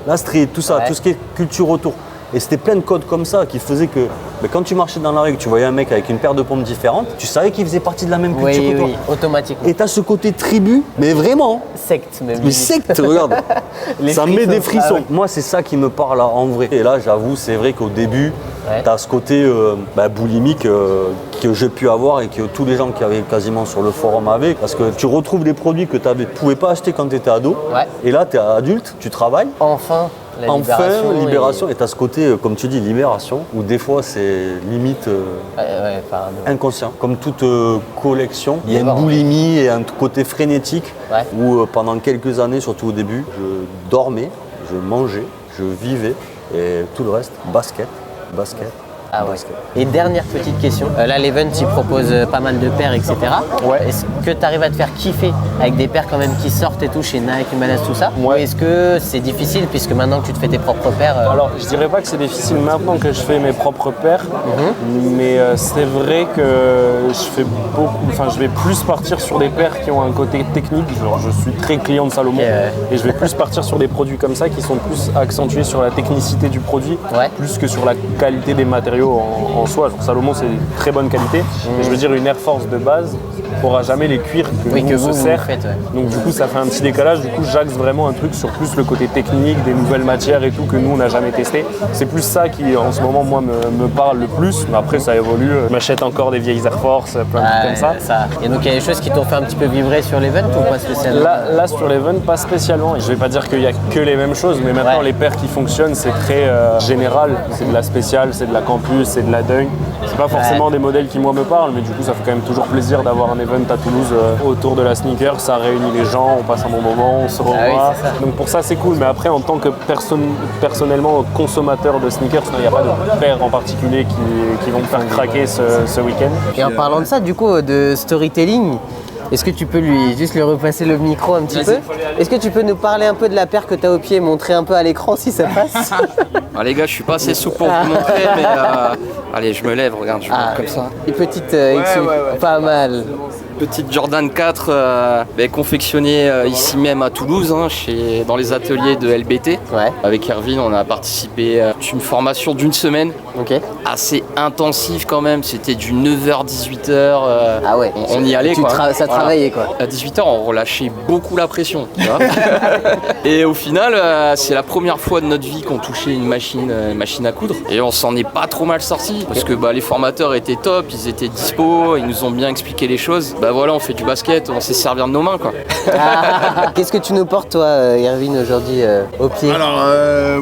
Speaker 3: la street, tout ça,
Speaker 2: Ouais.
Speaker 3: tout ce qui est culture autour. Et c'était plein de codes comme ça qui faisaient que quand tu marchais dans la rue et que tu voyais un mec avec une paire de pompes différentes, tu savais qu'il faisait partie de la même culture
Speaker 2: Oui,
Speaker 3: que toi.
Speaker 2: oui, automatiquement.
Speaker 3: Et t'as ce côté tribu, mais vraiment,
Speaker 2: Secte même.
Speaker 3: mais secte, regarde.
Speaker 2: Les
Speaker 3: Ça me met des frissons.
Speaker 2: Ah ouais.
Speaker 3: Moi, c'est ça qui me parle en vrai. Et là, j'avoue, c'est vrai qu'au début,
Speaker 2: Ouais.
Speaker 3: tu as ce côté boulimique que j'ai pu avoir et que tous les gens qui avaient quasiment sur le forum avaient. Parce que tu retrouves des produits que tu ne pouvais pas acheter quand tu étais ado.
Speaker 2: Ouais.
Speaker 3: Et là, tu es adulte, tu travailles.
Speaker 2: Enfin, la libération.
Speaker 3: Et tu as ce côté, comme tu dis, libération, où des fois, c'est limite
Speaker 2: Ouais, pardon.
Speaker 3: inconscient. Comme toute collection, il y a une
Speaker 2: D'accord.
Speaker 3: boulimie et un côté frénétique
Speaker 2: Ouais.
Speaker 3: où pendant quelques années, surtout au début, je dormais, je mangeais, je vivais et tout le reste, basket.
Speaker 2: Ah ouais.
Speaker 3: basket.
Speaker 2: Et dernière petite question. Là, l'event, il propose pas mal de paires, etc.
Speaker 4: Ouais.
Speaker 2: Est-ce que tu arrives à te faire kiffer avec des paires quand même qui sortent et tout chez Nike, Humanas, tout ça?
Speaker 4: Ouais.
Speaker 2: Ou est-ce que c'est difficile puisque maintenant que tu te fais tes propres paires
Speaker 4: Alors, je dirais pas que c'est difficile maintenant que je fais mes propres paires, mais c'est vrai que je vais plus partir sur des paires qui ont un côté technique. Genre, je suis très client de Salomon et je vais plus partir sur des produits comme ça qui sont plus accentués sur la technicité du produit,
Speaker 2: Ouais.
Speaker 4: plus que sur la qualité des matériaux en soi. Genre, Salomon, c'est une très bonne qualité. Mais je veux dire, une Air Force de base n'aura jamais les cuirs que
Speaker 2: Oui,
Speaker 4: nous,
Speaker 2: que
Speaker 4: on se
Speaker 2: vous
Speaker 4: sert.
Speaker 2: faites, ouais.
Speaker 4: Donc du coup, ça fait un petit décalage. Du coup, j'axe vraiment un truc sur plus le côté technique, des nouvelles matières et tout que nous, on n'a jamais testé. C'est plus ça qui, en ce moment, moi, me parle le plus. Mais après, ça évolue. Je m'achète encore des vieilles Air Force, plein de trucs comme ça.
Speaker 2: Et donc, il y a des choses qui t'ont fait un petit peu vibrer sur l'event ou pas spécialement?
Speaker 4: Là, sur l'event, pas spécialement. Je vais pas dire qu'il y a que les mêmes choses, mais maintenant,
Speaker 2: Ouais.
Speaker 4: les paires qui fonctionnent, c'est très général. C'est de la spéciale, c'est de la campus, c'est de la dunk. C'est pas forcément des modèles qui, moi, me parlent, mais du coup, ça fait quand même toujours plaisir d'avoir un event à Toulouse autour de la sneaker. Ça réunit les gens, on passe un bon moment, on se revoit.
Speaker 2: oui, c'est ça.
Speaker 4: Donc pour ça, c'est cool. Mais après, en tant que personnellement consommateur de sneakers, il n'y a pas de paires en particulier qui vont me faire craquer ce week-end.
Speaker 2: Et en parlant de ça, du coup, de storytelling, est-ce que tu peux juste lui repasser le micro un petit peu? Est-ce que tu peux nous parler un peu de la paire que tu as au pied, montrer un peu à l'écran si ça passe?
Speaker 5: Ah, les gars, je suis pas assez souple pour vous montrer, mais allez, je me lève, regarde, je me lève comme ça.
Speaker 2: Une petite pas mal.
Speaker 5: Petite Jordan 4 confectionnée ici même à Toulouse, hein, dans les ateliers de LBT.
Speaker 2: Ouais.
Speaker 5: Avec Erwin, on a participé à une formation d'une semaine,
Speaker 2: Ok.
Speaker 5: assez intensive quand même. C'était du 9h-18h.
Speaker 2: Ah ouais.
Speaker 5: On y allait quoi.
Speaker 2: Ça
Speaker 5: Voilà.
Speaker 2: travaillait quoi.
Speaker 5: À 18h, on relâchait beaucoup la pression. Tu vois. Et au final, c'est la première fois de notre vie qu'on touchait une machine à coudre. Et on s'en est pas trop mal sorti. Parce que les formateurs étaient top, ils étaient dispo, ils nous ont bien expliqué les choses. Voilà, on fait du basket, on sait servir de nos mains quoi.
Speaker 2: Qu'est-ce que tu nous portes toi, Erwin, aujourd'hui au pied?
Speaker 1: Alors,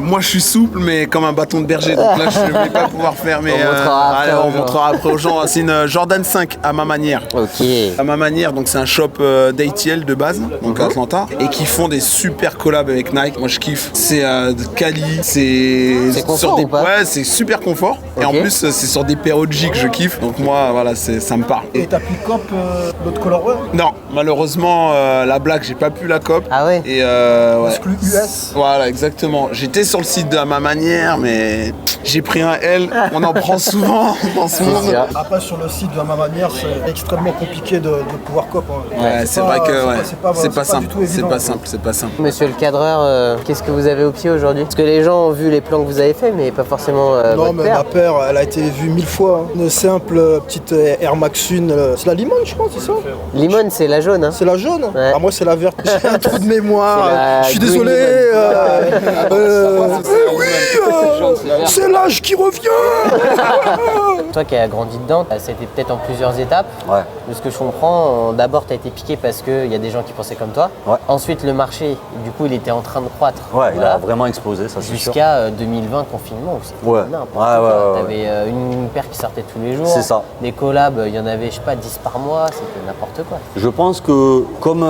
Speaker 1: moi je suis souple, mais comme un bâton de berger, donc là je vais pas pouvoir faire. Mais
Speaker 2: On montrera après aux gens.
Speaker 1: montrera après aux gens. C'est une Jordan 5 à ma manière.
Speaker 2: Ok.
Speaker 1: À ma manière, donc c'est un shop d'ATL de base, donc à Atlanta, et qui font des super collabs avec Nike. Moi je kiffe. C'est de Cali,
Speaker 2: C'est confort ou pas?
Speaker 1: Ouais, c'est super confort. Et en
Speaker 2: Ok.
Speaker 1: plus c'est sur des paires OG que je kiffe. Donc moi voilà, ça me parle.
Speaker 6: Et t'as pick-up l'autre colorway?
Speaker 1: Non, malheureusement la blague j'ai pas pu la cop.
Speaker 2: Ah ouais.
Speaker 1: Et ouais.
Speaker 6: Exclu US.
Speaker 1: Voilà, exactement. J'étais sur le site de à ma manière, mais j'ai pris un L. On en prend souvent dans ce monde.
Speaker 2: sûr.
Speaker 6: Après, sur le site de ma manière, c'est extrêmement compliqué de pouvoir cop. Hein.
Speaker 1: Ouais, c'est vrai que ouais, c'est pas
Speaker 6: du
Speaker 1: simple.
Speaker 6: tout
Speaker 1: C'est
Speaker 6: évident.
Speaker 1: pas simple, c'est pas simple.
Speaker 2: Monsieur le cadreur, qu'est-ce que vous avez au pied aujourd'hui? Parce que les gens ont vu les plans que vous avez fait, mais pas forcément
Speaker 6: Non,
Speaker 2: votre
Speaker 6: mais
Speaker 2: paire.
Speaker 6: ma paire, elle a été vue 1000 fois. Hein. Une simple petite Air Max 1, c'est la Limone, je crois, c'est ça? ça?
Speaker 2: Limone, c'est la jaune. Hein.
Speaker 6: C'est la jaune?
Speaker 2: Ouais.
Speaker 6: Ah, moi, c'est la verte. J'ai un trou de mémoire.
Speaker 2: C'est la
Speaker 6: Je suis
Speaker 2: green
Speaker 6: désolé.
Speaker 2: lemon.
Speaker 6: C'est l'âge qui revient.
Speaker 2: Toi qui as grandi dedans, ça a été peut-être en plusieurs étapes.
Speaker 3: Ouais.
Speaker 2: De ce que je comprends, d'abord tu as été piqué parce qu'il y a des gens qui pensaient comme toi.
Speaker 3: Ouais.
Speaker 2: Ensuite le marché, du coup il était en train de croître.
Speaker 3: Ouais, il
Speaker 2: Voilà.
Speaker 3: a vraiment explosé, ça c'est sûr.
Speaker 2: Jusqu'à 2020 confinement où c'était
Speaker 3: Ouais.
Speaker 2: n'importe
Speaker 3: Ouais, ouais,
Speaker 2: quoi.
Speaker 3: ouais,
Speaker 2: T'avais une paire qui sortait tous les jours.
Speaker 3: C'est ça.
Speaker 2: Des collabs, il y en avait je sais pas 10 par mois, c'était n'importe quoi.
Speaker 3: Je pense que comme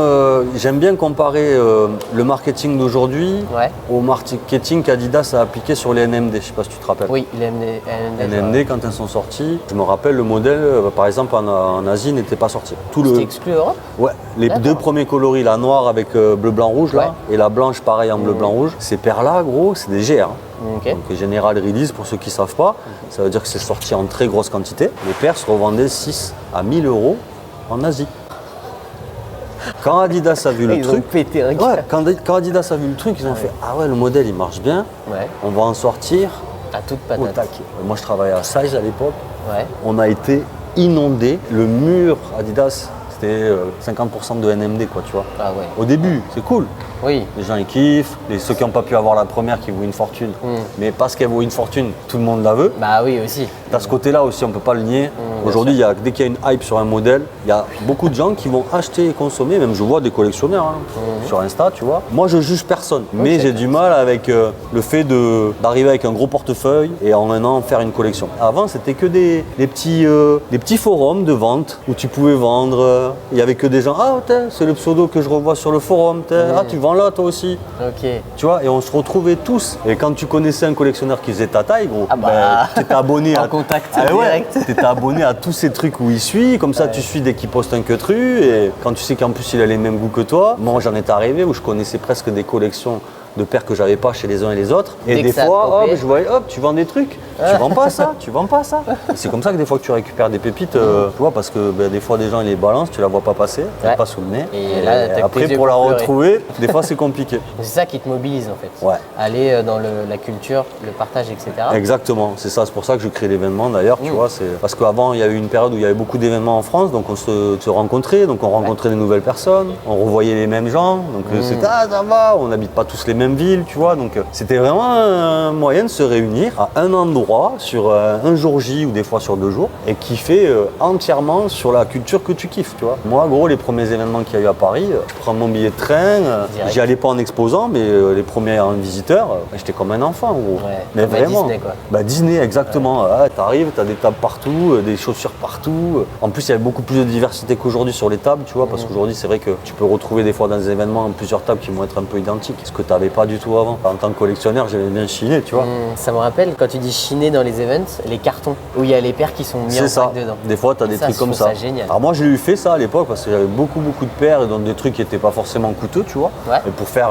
Speaker 3: j'aime bien comparer le marketing d'aujourd'hui
Speaker 2: Ouais.
Speaker 3: au marketing qu'Adidas a appliqué sur les NMD, je sais pas si tu te rappelles.
Speaker 2: Oui, il aime
Speaker 3: NMD, quand elles sont sorties, je me rappelle le modèle, par exemple en Asie, n'était pas sorti. Tout
Speaker 2: C'était exclu Europe.
Speaker 3: Ouais, les
Speaker 2: D'accord.
Speaker 3: deux premiers coloris, la noire avec bleu, blanc, rouge là, et la blanche pareil en bleu, blanc, rouge. Ces paires-là, gros, c'est des GR.
Speaker 2: Ok.
Speaker 3: Donc General Release, pour ceux qui ne savent pas, ça veut dire que c'est sorti en très grosse quantité. Les paires se revendaient 6 à 1000 € en Asie. Quand Adidas a vu le
Speaker 2: Ils ont
Speaker 3: truc,
Speaker 2: pété un
Speaker 3: ouais, quand Adidas a vu le truc, ils ont fait ah ouais, le modèle il marche bien,
Speaker 2: Ouais.
Speaker 3: on va en sortir
Speaker 2: À toute
Speaker 3: au
Speaker 2: patate.
Speaker 3: taquet. Moi je travaillais à Size à l'époque,
Speaker 2: Ouais.
Speaker 3: on a été inondé. Le mur Adidas, c'était 50% de NMD quoi, tu vois.
Speaker 2: Ah ouais.
Speaker 3: Au début, c'est cool.
Speaker 2: Oui.
Speaker 3: Les gens ils kiffent, ceux qui n'ont pas pu avoir la première qui vaut une fortune. Mais parce qu'elle vaut une fortune, tout le monde la veut.
Speaker 2: Bah oui aussi.
Speaker 3: T'as ce côté-là aussi, on ne peut pas le nier. Aujourd'hui, dès qu'il y a une hype sur un modèle, il y a beaucoup de gens qui vont acheter et consommer. Même je vois des collectionneurs sur Insta, tu vois. Moi, je juge personne. Mais j'ai du mal avec le fait d'arriver avec un gros portefeuille et en un an faire une collection. Avant, c'était que des petits forums de vente où tu pouvais vendre. Il n'y avait que des gens, ah, c'est le pseudo que je revois sur le forum. Ah, tu vends là, toi aussi.
Speaker 2: Ok.
Speaker 3: Tu vois, et on se retrouvait tous. Et quand tu connaissais un collectionneur qui faisait ta taille, gros,
Speaker 2: Ah bah.
Speaker 3: t'étais abonné
Speaker 2: En
Speaker 3: à
Speaker 2: contact
Speaker 3: Ah ouais,
Speaker 2: direct.
Speaker 3: t'étais abonné à tous ces trucs où il suit, comme ça tu suis dès qu'il poste un queutru, et quand tu sais qu'en plus il a les mêmes goûts que toi, moi j'en étais arrivé où je connaissais presque des collections de paires que j'avais pas chez les uns et les autres. Et
Speaker 2: Dès
Speaker 3: des
Speaker 2: que ça a
Speaker 3: fois,
Speaker 2: popé.
Speaker 3: hop, je voyais, hop, tu vends des trucs, tu vends pas ça, tu vends pas ça. Et c'est comme ça que des fois que tu récupères des pépites, tu vois, parce que des fois des gens ils les balancent, tu la vois pas passer,
Speaker 2: Ouais.
Speaker 3: pas sous le nez.
Speaker 2: Et là, t'as que
Speaker 3: après
Speaker 2: tes yeux
Speaker 3: pour la
Speaker 2: pour pleurer.
Speaker 3: retrouver, des fois c'est compliqué.
Speaker 2: C'est ça qui te mobilise en fait.
Speaker 3: Ouais.
Speaker 2: Aller dans la culture, le partage, etc.
Speaker 3: Exactement, c'est ça, c'est pour ça que je crée l'événement d'ailleurs, tu vois, c'est parce qu'avant il y a eu une période où il y avait beaucoup d'événements en France, donc on se rencontrait, donc on rencontrait des nouvelles personnes, on revoyait les mêmes gens, donc c'était ah ça va, on n'habite pas tous les mêmes villes, tu vois, donc c'était vraiment un moyen de se réunir à un endroit sur un jour J ou des fois sur 2 jours et kiffer entièrement sur la culture que tu kiffes, tu vois. Moi, gros, les premiers événements qu'il y a eu à Paris, je prends mon billet de train,
Speaker 2: Direct.
Speaker 3: j'y allais pas en exposant, mais les premiers visiteurs, j'étais comme un enfant, gros.
Speaker 2: Ouais,
Speaker 3: Mais
Speaker 2: comme à
Speaker 3: vraiment.
Speaker 2: Disney, quoi.
Speaker 3: Bah Disney, exactement. Ah, t'arrives, t'as des tables partout, des chaussures partout. En plus, il y a beaucoup plus de diversité qu'aujourd'hui sur les tables, tu vois, parce qu'aujourd'hui, c'est vrai que tu peux retrouver des fois dans des événements plusieurs tables qui vont être un peu identiques, ce que t'avais pas du tout avant. En tant que collectionneur, j'aimais bien chiner, tu vois.
Speaker 2: Ça me rappelle quand tu dis chiner dans les events, les cartons où il y a les paires qui sont mis en
Speaker 3: C'est ça.
Speaker 2: vrac dedans.
Speaker 3: Des fois, tu as des
Speaker 2: Ça,
Speaker 3: trucs
Speaker 2: je
Speaker 3: comme
Speaker 2: trouve
Speaker 3: ça.
Speaker 2: ça génial.
Speaker 3: Alors moi, je l'ai eu fait ça à l'époque parce que j'avais beaucoup de paires et donc des trucs qui n'étaient pas forcément coûteux, tu vois.
Speaker 2: Ouais.
Speaker 3: Et pour faire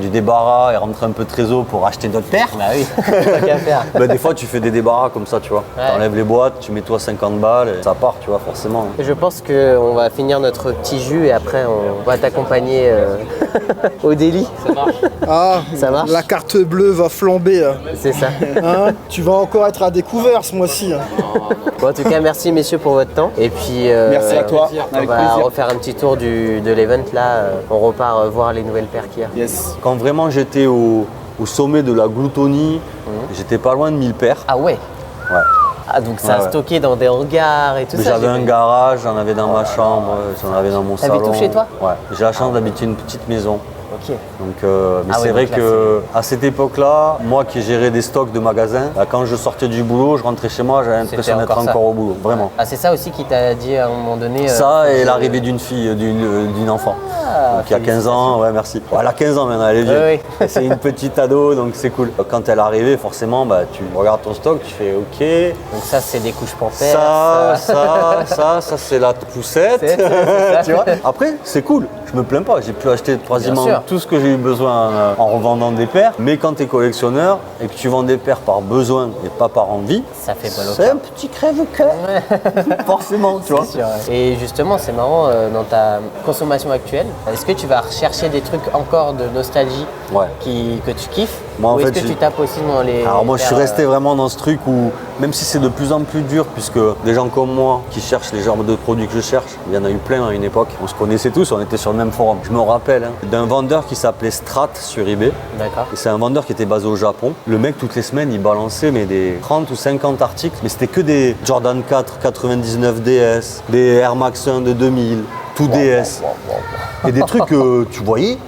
Speaker 3: du débarras et rentrer un peu de trésor pour acheter d'autres paires.
Speaker 2: Bah oui, tant qu'à faire.
Speaker 3: Bah, des fois, tu fais des débarras comme ça, tu vois.
Speaker 2: Ouais.
Speaker 3: Tu enlèves les boîtes, tu mets toi 50 balles et ça part, tu vois, forcément.
Speaker 2: Je pense qu'on va finir notre petit jus et après on va t'accompagner au délit.
Speaker 6: Ah,
Speaker 2: Ça marche.
Speaker 6: la carte bleue va flamber.
Speaker 2: C'est ça.
Speaker 6: Hein. Tu vas encore être à découvert ce mois-ci. Hein.
Speaker 2: Bon, en tout cas, merci messieurs pour votre temps. Et puis,
Speaker 1: Merci à toi,
Speaker 2: On
Speaker 1: avec
Speaker 2: va
Speaker 1: plaisir.
Speaker 2: refaire un petit tour de l'event là. On repart voir les nouvelles paires qu'il y a.
Speaker 1: Yes.
Speaker 3: Quand vraiment j'étais au sommet de la gloutonie, j'étais pas loin de 1000 paires.
Speaker 2: Ah ouais.
Speaker 3: Ouais.
Speaker 2: Ah donc ça a
Speaker 3: Ouais, ouais.
Speaker 2: stocké dans des hangars et tout
Speaker 3: Mais
Speaker 2: ça.
Speaker 3: j'avais
Speaker 2: j'ai
Speaker 3: un
Speaker 2: vu.
Speaker 3: garage, j'en avais dans ma chambre, j'en avais dans mon
Speaker 2: T'habites
Speaker 3: salon.
Speaker 2: tout chez toi?
Speaker 3: Ouais. J'ai la chance d'habiter une petite maison.
Speaker 2: Ok.
Speaker 3: Donc, mais
Speaker 2: Ah
Speaker 3: c'est
Speaker 2: ouais,
Speaker 3: vrai
Speaker 2: donc là,
Speaker 3: que à cette époque-là, moi qui gérais des stocks de magasins, bah, quand je sortais du boulot, je rentrais chez moi, j'avais l'impression d'être
Speaker 2: encore ça.
Speaker 3: encore au boulot, vraiment.
Speaker 2: Ah c'est ça aussi qui t'a dit à un moment donné.
Speaker 3: Ça et
Speaker 2: que-
Speaker 3: l'arrivée d'une fille, d'une enfant.
Speaker 2: Ah,
Speaker 3: Donc il y a 15 ans, ouais merci. Bon, elle a 15 ans maintenant, elle est vieille.
Speaker 2: Oui,
Speaker 3: C'est une petite ado, donc c'est cool. Quand elle est arrivée, forcément, bah, tu regardes ton stock, tu fais OK.
Speaker 2: Donc ça c'est des couches panthères.
Speaker 3: Ça c'est la poussette.
Speaker 2: C'est ça.
Speaker 3: Tu vois. Après, c'est cool. Je me plains pas. J'ai pu acheter quasiment
Speaker 2: Bien sûr.
Speaker 3: tout ce que j'ai eu besoin en revendant des paires. Mais quand tu es collectionneur et que tu vends des paires par besoin et pas par envie,
Speaker 2: Ça fait mal au
Speaker 3: c'est
Speaker 2: cœur.
Speaker 3: un petit crève-cœur. Forcément, tu vois.
Speaker 2: C'est sûr, ouais. Et justement, c'est marrant, dans ta consommation actuelle, Est-ce que tu vas rechercher des trucs encore de nostalgie
Speaker 3: Ouais.
Speaker 2: que tu kiffes?
Speaker 3: Moi, en
Speaker 2: ou est-ce
Speaker 3: fait,
Speaker 2: que tu tapes aussi dans les...
Speaker 3: Alors moi je suis
Speaker 2: paires,
Speaker 3: resté vraiment dans ce truc où, même si c'est de plus en plus dur, puisque des gens comme moi qui cherchent les genres de produits que je cherche, il y en a eu plein à une époque, on se connaissait tous, on était sur le même forum. Je me rappelle d'un vendeur qui s'appelait Strat sur eBay.
Speaker 2: D'accord.
Speaker 3: Et c'est un vendeur qui était basé au Japon. Le mec toutes les semaines il balançait mais des 30 ou 50 articles, mais c'était que des Jordan 4, 99 DS, des Air Max 1 de 2000, tout DS. Et des trucs que tu voyais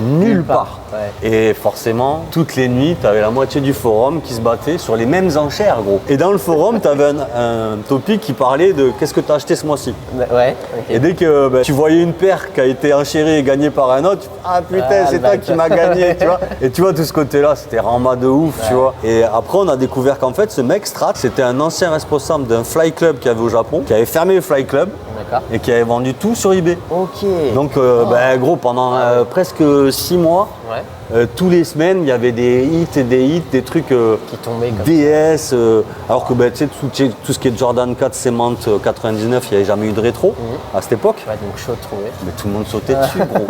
Speaker 3: nulle part.
Speaker 2: Ouais.
Speaker 3: Et forcément, toutes les nuits, tu avais la moitié du forum qui se battait sur les mêmes enchères, gros. Et dans le forum, tu avais un topic qui parlait de qu'est-ce que tu as acheté ce mois-ci.
Speaker 2: Ouais, ok.
Speaker 3: Et dès que tu voyais une paire qui a été enchérie et gagnée par un autre, ah putain, c'est toi qui m'as gagné, tu vois. Et tu vois, tout ce côté-là, c'était rama de ouf, tu vois. Et après, on a découvert qu'en fait, ce mec, Strat, c'était un ancien responsable d'un fly club qu'il y avait au Japon, qui avait fermé le fly club
Speaker 2: D'accord.
Speaker 3: et qui avait vendu tout sur eBay.
Speaker 2: Ok.
Speaker 3: Donc, gros, pendant presque 6 mois,
Speaker 2: Ouais.
Speaker 3: tous les semaines, il y avait des hits et des hits, des trucs
Speaker 2: Qui tombaient comme
Speaker 3: DS, alors que tu sais, tout ce qui est Jordan 4 Cement 99, il n'y avait jamais eu de rétro à cette époque.
Speaker 2: Ouais, donc chaud de trouver.
Speaker 3: Mais tout le monde sautait dessus, gros.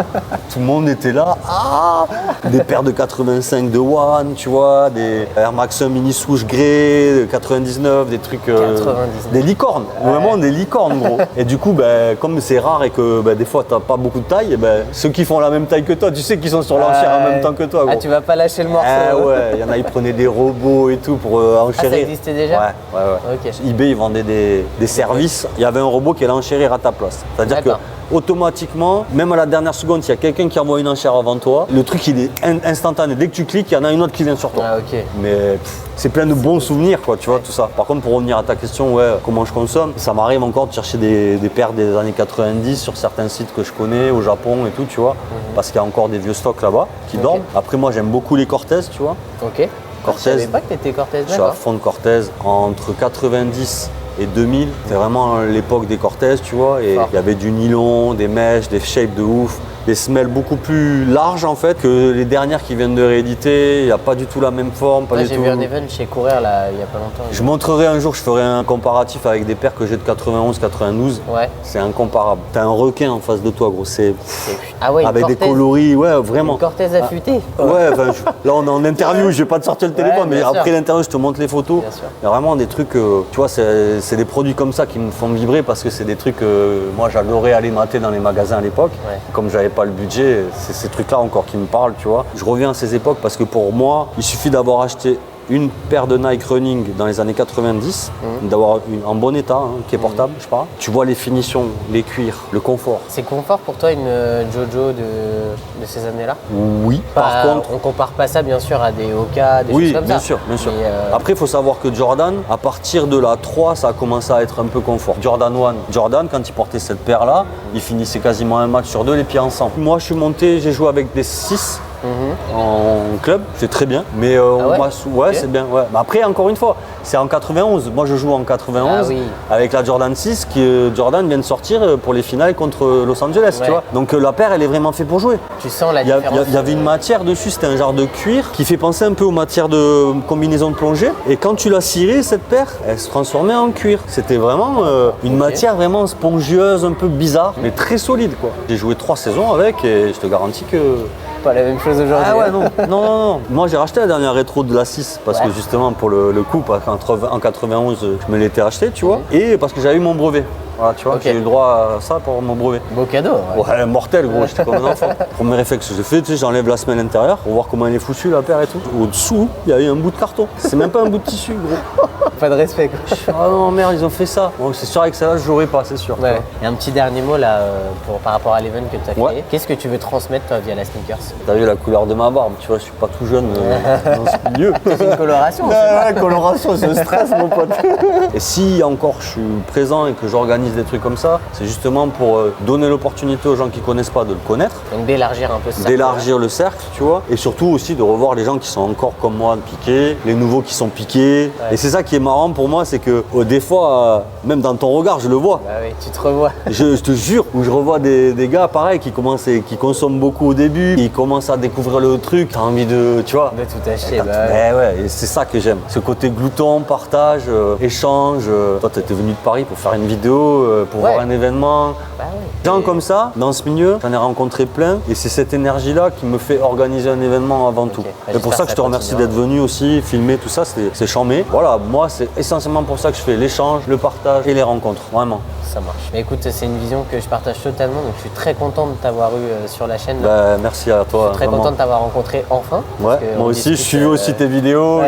Speaker 3: Tout le monde était là. Ah, des paires de 85 de One, tu vois, des Air Max 1 mini souche grey, de 99, des trucs.
Speaker 2: 99.
Speaker 3: Des licornes, vraiment des licornes, gros. Et du coup, comme c'est rare et que des fois t'as pas beaucoup de taille, ceux qui font la même taille que toi, tu sais qu'ils sont sur l'enchère en même temps que toi, gros.
Speaker 2: Ah, tu vas pas lâcher le morceau.
Speaker 3: Ouais, il y en a, ils prenaient des robots et tout pour enchérir.
Speaker 2: ça existait déjà?
Speaker 3: Ouais.
Speaker 2: Ok.
Speaker 3: eBay, ils vendaient des services. Il y avait un robot qui allait enchérir à ta place. C'est-à-dire que
Speaker 2: D'accord.
Speaker 3: automatiquement, même à la dernière seconde, s'il y a quelqu'un qui envoie une enchère avant toi, le truc il est instantané. Dès que tu cliques, il y en a une autre qui vient sur toi.
Speaker 2: Ah, ok.
Speaker 3: Mais c'est plein de bons souvenirs, quoi, tu vois, tout ça. Par contre, pour revenir à ta question, comment je consomme, ça m'arrive encore de chercher des paires des années 90 sur certains sites que je connais, au Japon et tout, tu vois, parce qu'il y a encore des vieux stocks là-bas qui dorment. Après, moi, j'aime beaucoup les Cortez, tu vois.
Speaker 2: Ok.
Speaker 3: Cortez.
Speaker 2: Je savais pas que t'étais Cortez,
Speaker 3: Je suis à fond de Cortez. Entre 90 et 2000, c'était vraiment l'époque des Cortez, tu vois. Et il y avait du nylon, des mèches, des shapes de ouf. Des semelles beaucoup plus larges en fait que les dernières qui viennent de rééditer. Il n'y a pas du tout la même forme.
Speaker 2: J'ai vu un event chez Courir là, il y a pas longtemps.
Speaker 3: Je montrerai un jour, je ferai un comparatif avec des paires que j'ai de 91, 92.
Speaker 2: Ouais.
Speaker 3: C'est incomparable. T'as un requin en face de toi, gros. C'est
Speaker 2: Ah ouais,
Speaker 3: avec
Speaker 2: Cortez,
Speaker 3: des coloris, ouais, vraiment.
Speaker 2: Une Cortez affûtée.
Speaker 3: Ouais, là on est en interview, je vais pas te sortir le téléphone, mais
Speaker 2: bien sûr.
Speaker 3: après l'interview, je te montre les photos.
Speaker 2: Bien sûr.
Speaker 3: Il y a vraiment des trucs, tu vois, c'est des produits comme ça qui me font vibrer parce que c'est des trucs que moi j'adorais aller mater dans les magasins à l'époque.
Speaker 2: Ouais.
Speaker 3: Comme j'avais pas le budget, c'est ces trucs-là encore qui me parlent, tu vois. Je reviens à ces époques parce que pour moi, il suffit d'avoir acheté une paire de Nike Running dans les années 90, d'avoir une en bon état, qui est portable, je parle. Tu vois les finitions, les cuirs, le confort.
Speaker 2: C'est confort pour toi une Jojo de ces années-là?
Speaker 3: Oui, par contre.
Speaker 2: On compare pas ça bien sûr à des Oka, des
Speaker 3: Oui,
Speaker 2: choses comme
Speaker 3: bien
Speaker 2: ça.
Speaker 3: sûr, bien sûr.
Speaker 2: Mais,
Speaker 3: Après, il faut savoir que Jordan, à partir de la 3, ça a commencé à être un peu confort. Jordan 1, Jordan, quand il portait cette paire-là, il finissait quasiment un match sur deux les pieds ensemble. Moi, je suis monté, j'ai joué avec des 6 en club, c'est très bien. Mais
Speaker 2: Ok.
Speaker 3: c'est bien. Ouais. Mais après, encore une fois, c'est en 91. Moi, je joue en 91
Speaker 2: Ah oui.
Speaker 3: avec la Jordan 6 qui Jordan vient de sortir pour les finales contre Los Angeles,
Speaker 2: Ouais.
Speaker 3: tu vois. Donc la paire, elle est vraiment faite pour jouer.
Speaker 2: tu sens la
Speaker 3: Il y
Speaker 2: différence.
Speaker 3: avait une matière dessus, c'était un genre de cuir qui fait penser un peu aux matières de combinaison de plongée. Et quand tu l'as cirée, cette paire, elle se transformait en cuir. C'était vraiment une matière vraiment spongieuse, un peu bizarre, mais très solide, quoi. J'ai joué 3 saisons avec et je te garantis que...
Speaker 2: Pas la même chose aujourd'hui.
Speaker 3: Ah ouais,
Speaker 2: hein.
Speaker 3: non. Moi, j'ai racheté la dernière rétro de la 6 parce que justement, pour le coup, en 91, je me l'étais acheté, tu vois. Et parce que j'avais eu mon brevet. Voilà, tu vois,
Speaker 2: Ok.
Speaker 3: j'ai eu le droit à ça pour mon brevet.
Speaker 2: Beau cadeau. Ouais.
Speaker 3: Ouais, mortel, gros, j'étais comme un enfant. Premier réflexe que j'ai fait, tu sais, j'enlève la semelle intérieure pour voir comment elle est foutue, la paire et tout. Au-dessous, il y avait un bout de carton. C'est même pas un bout de tissu, gros.
Speaker 2: Pas de respect quoi.
Speaker 3: Ah non, merde, ils ont fait ça. Bon, c'est sûr, avec ça, là, je jouerai pas, c'est sûr.
Speaker 2: Ouais. Et un petit dernier mot là par rapport à l'event que tu as créé.
Speaker 3: Ouais.
Speaker 2: Qu'est-ce que tu veux transmettre toi via la sneakers?
Speaker 3: T'as vu la couleur de ma barbe, tu vois, je suis pas tout jeune dans ce milieu.
Speaker 2: C'est une coloration.
Speaker 3: Ouais, coloration, c'est le stress, mon pote. Et si encore je suis présent et que j'organise des trucs comme ça, c'est justement pour donner l'opportunité aux gens qui connaissent pas de le connaître,
Speaker 2: Donc d'élargir un peu ça.
Speaker 3: d'élargir le cercle, tu vois, et surtout aussi de revoir les gens qui sont encore comme moi piqués, les nouveaux qui sont piqués.
Speaker 2: Ouais.
Speaker 3: Et c'est ça qui est marrant marrant pour moi, c'est que des fois, même dans ton regard, je le vois.
Speaker 2: Bah oui, tu te revois.
Speaker 3: Je te jure, où je revois des gars pareil qui consomment beaucoup au début, ils commencent à découvrir le truc, t'as envie de, tu vois.
Speaker 2: De tout acheter,
Speaker 3: Ouais, et c'est ça que j'aime. Ce côté glouton, partage, échange. Toi, t'étais venu de Paris pour faire une vidéo, pour voir un événement.
Speaker 2: Bah oui.
Speaker 3: Des gens comme ça, dans ce milieu, j'en ai rencontré plein et c'est cette énergie-là qui me fait organiser un événement avant tout. C'est pour ça que je te remercie d'être venu aussi, filmer tout ça, c'est charmé. Voilà, moi c'est essentiellement pour ça que je fais l'échange, le partage et les rencontres, vraiment.
Speaker 2: Ça marche. Mais écoute, c'est une vision que je partage totalement, donc je suis très content de t'avoir eu sur la chaîne.
Speaker 3: Bah, merci à toi.
Speaker 2: Je suis très content de t'avoir rencontré enfin.
Speaker 3: Ouais, moi aussi, je suis aussi tes vidéos.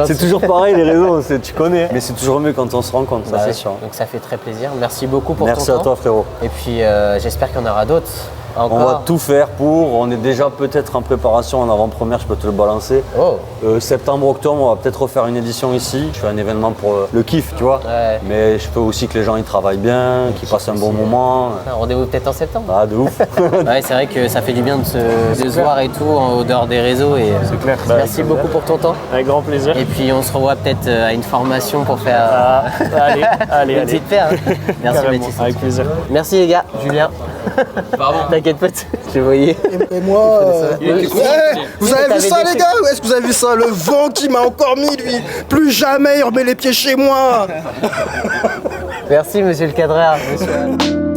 Speaker 3: C'est toujours pareil les réseaux, tu connais. Mais c'est toujours mieux quand on se rencontre, ça c'est sûr.
Speaker 2: Donc ça fait très plaisir. Merci beaucoup pour ton temps.
Speaker 3: Merci à toi frérot.
Speaker 2: Et puis j'espère qu'il y en aura d'autres. Encore.
Speaker 3: On va tout faire pour, on est déjà peut-être en préparation en avant-première, je peux te le balancer. Septembre, octobre, on va peut-être refaire une édition ici. Je fais un événement pour le kiff, tu vois. Ouais. Mais je peux aussi que les gens ils travaillent bien, qu'ils passent un bon moment.
Speaker 2: Rendez-vous peut-être en septembre.
Speaker 3: Ah, de ouf.
Speaker 2: Ouais, c'est vrai que ça fait du bien de se voir et tout en dehors des réseaux.
Speaker 4: C'est clair.
Speaker 2: Merci beaucoup pour ton temps.
Speaker 4: Avec grand plaisir.
Speaker 2: Et puis on se revoit peut-être à une formation pour faire
Speaker 4: allez.
Speaker 2: une petite paire. Merci Baptiste.
Speaker 4: Avec plaisir.
Speaker 2: Merci les gars, Julien.
Speaker 5: Pardon.
Speaker 2: T'inquiète pas, je voyais.
Speaker 6: Et moi, vous avez vu ça
Speaker 2: t'avais
Speaker 6: les gars? Est-ce que vous avez vu ça? Le vent qui m'a encore mis lui. Plus jamais il remet les pieds chez moi.
Speaker 2: Merci monsieur le cadreur. Monsieur...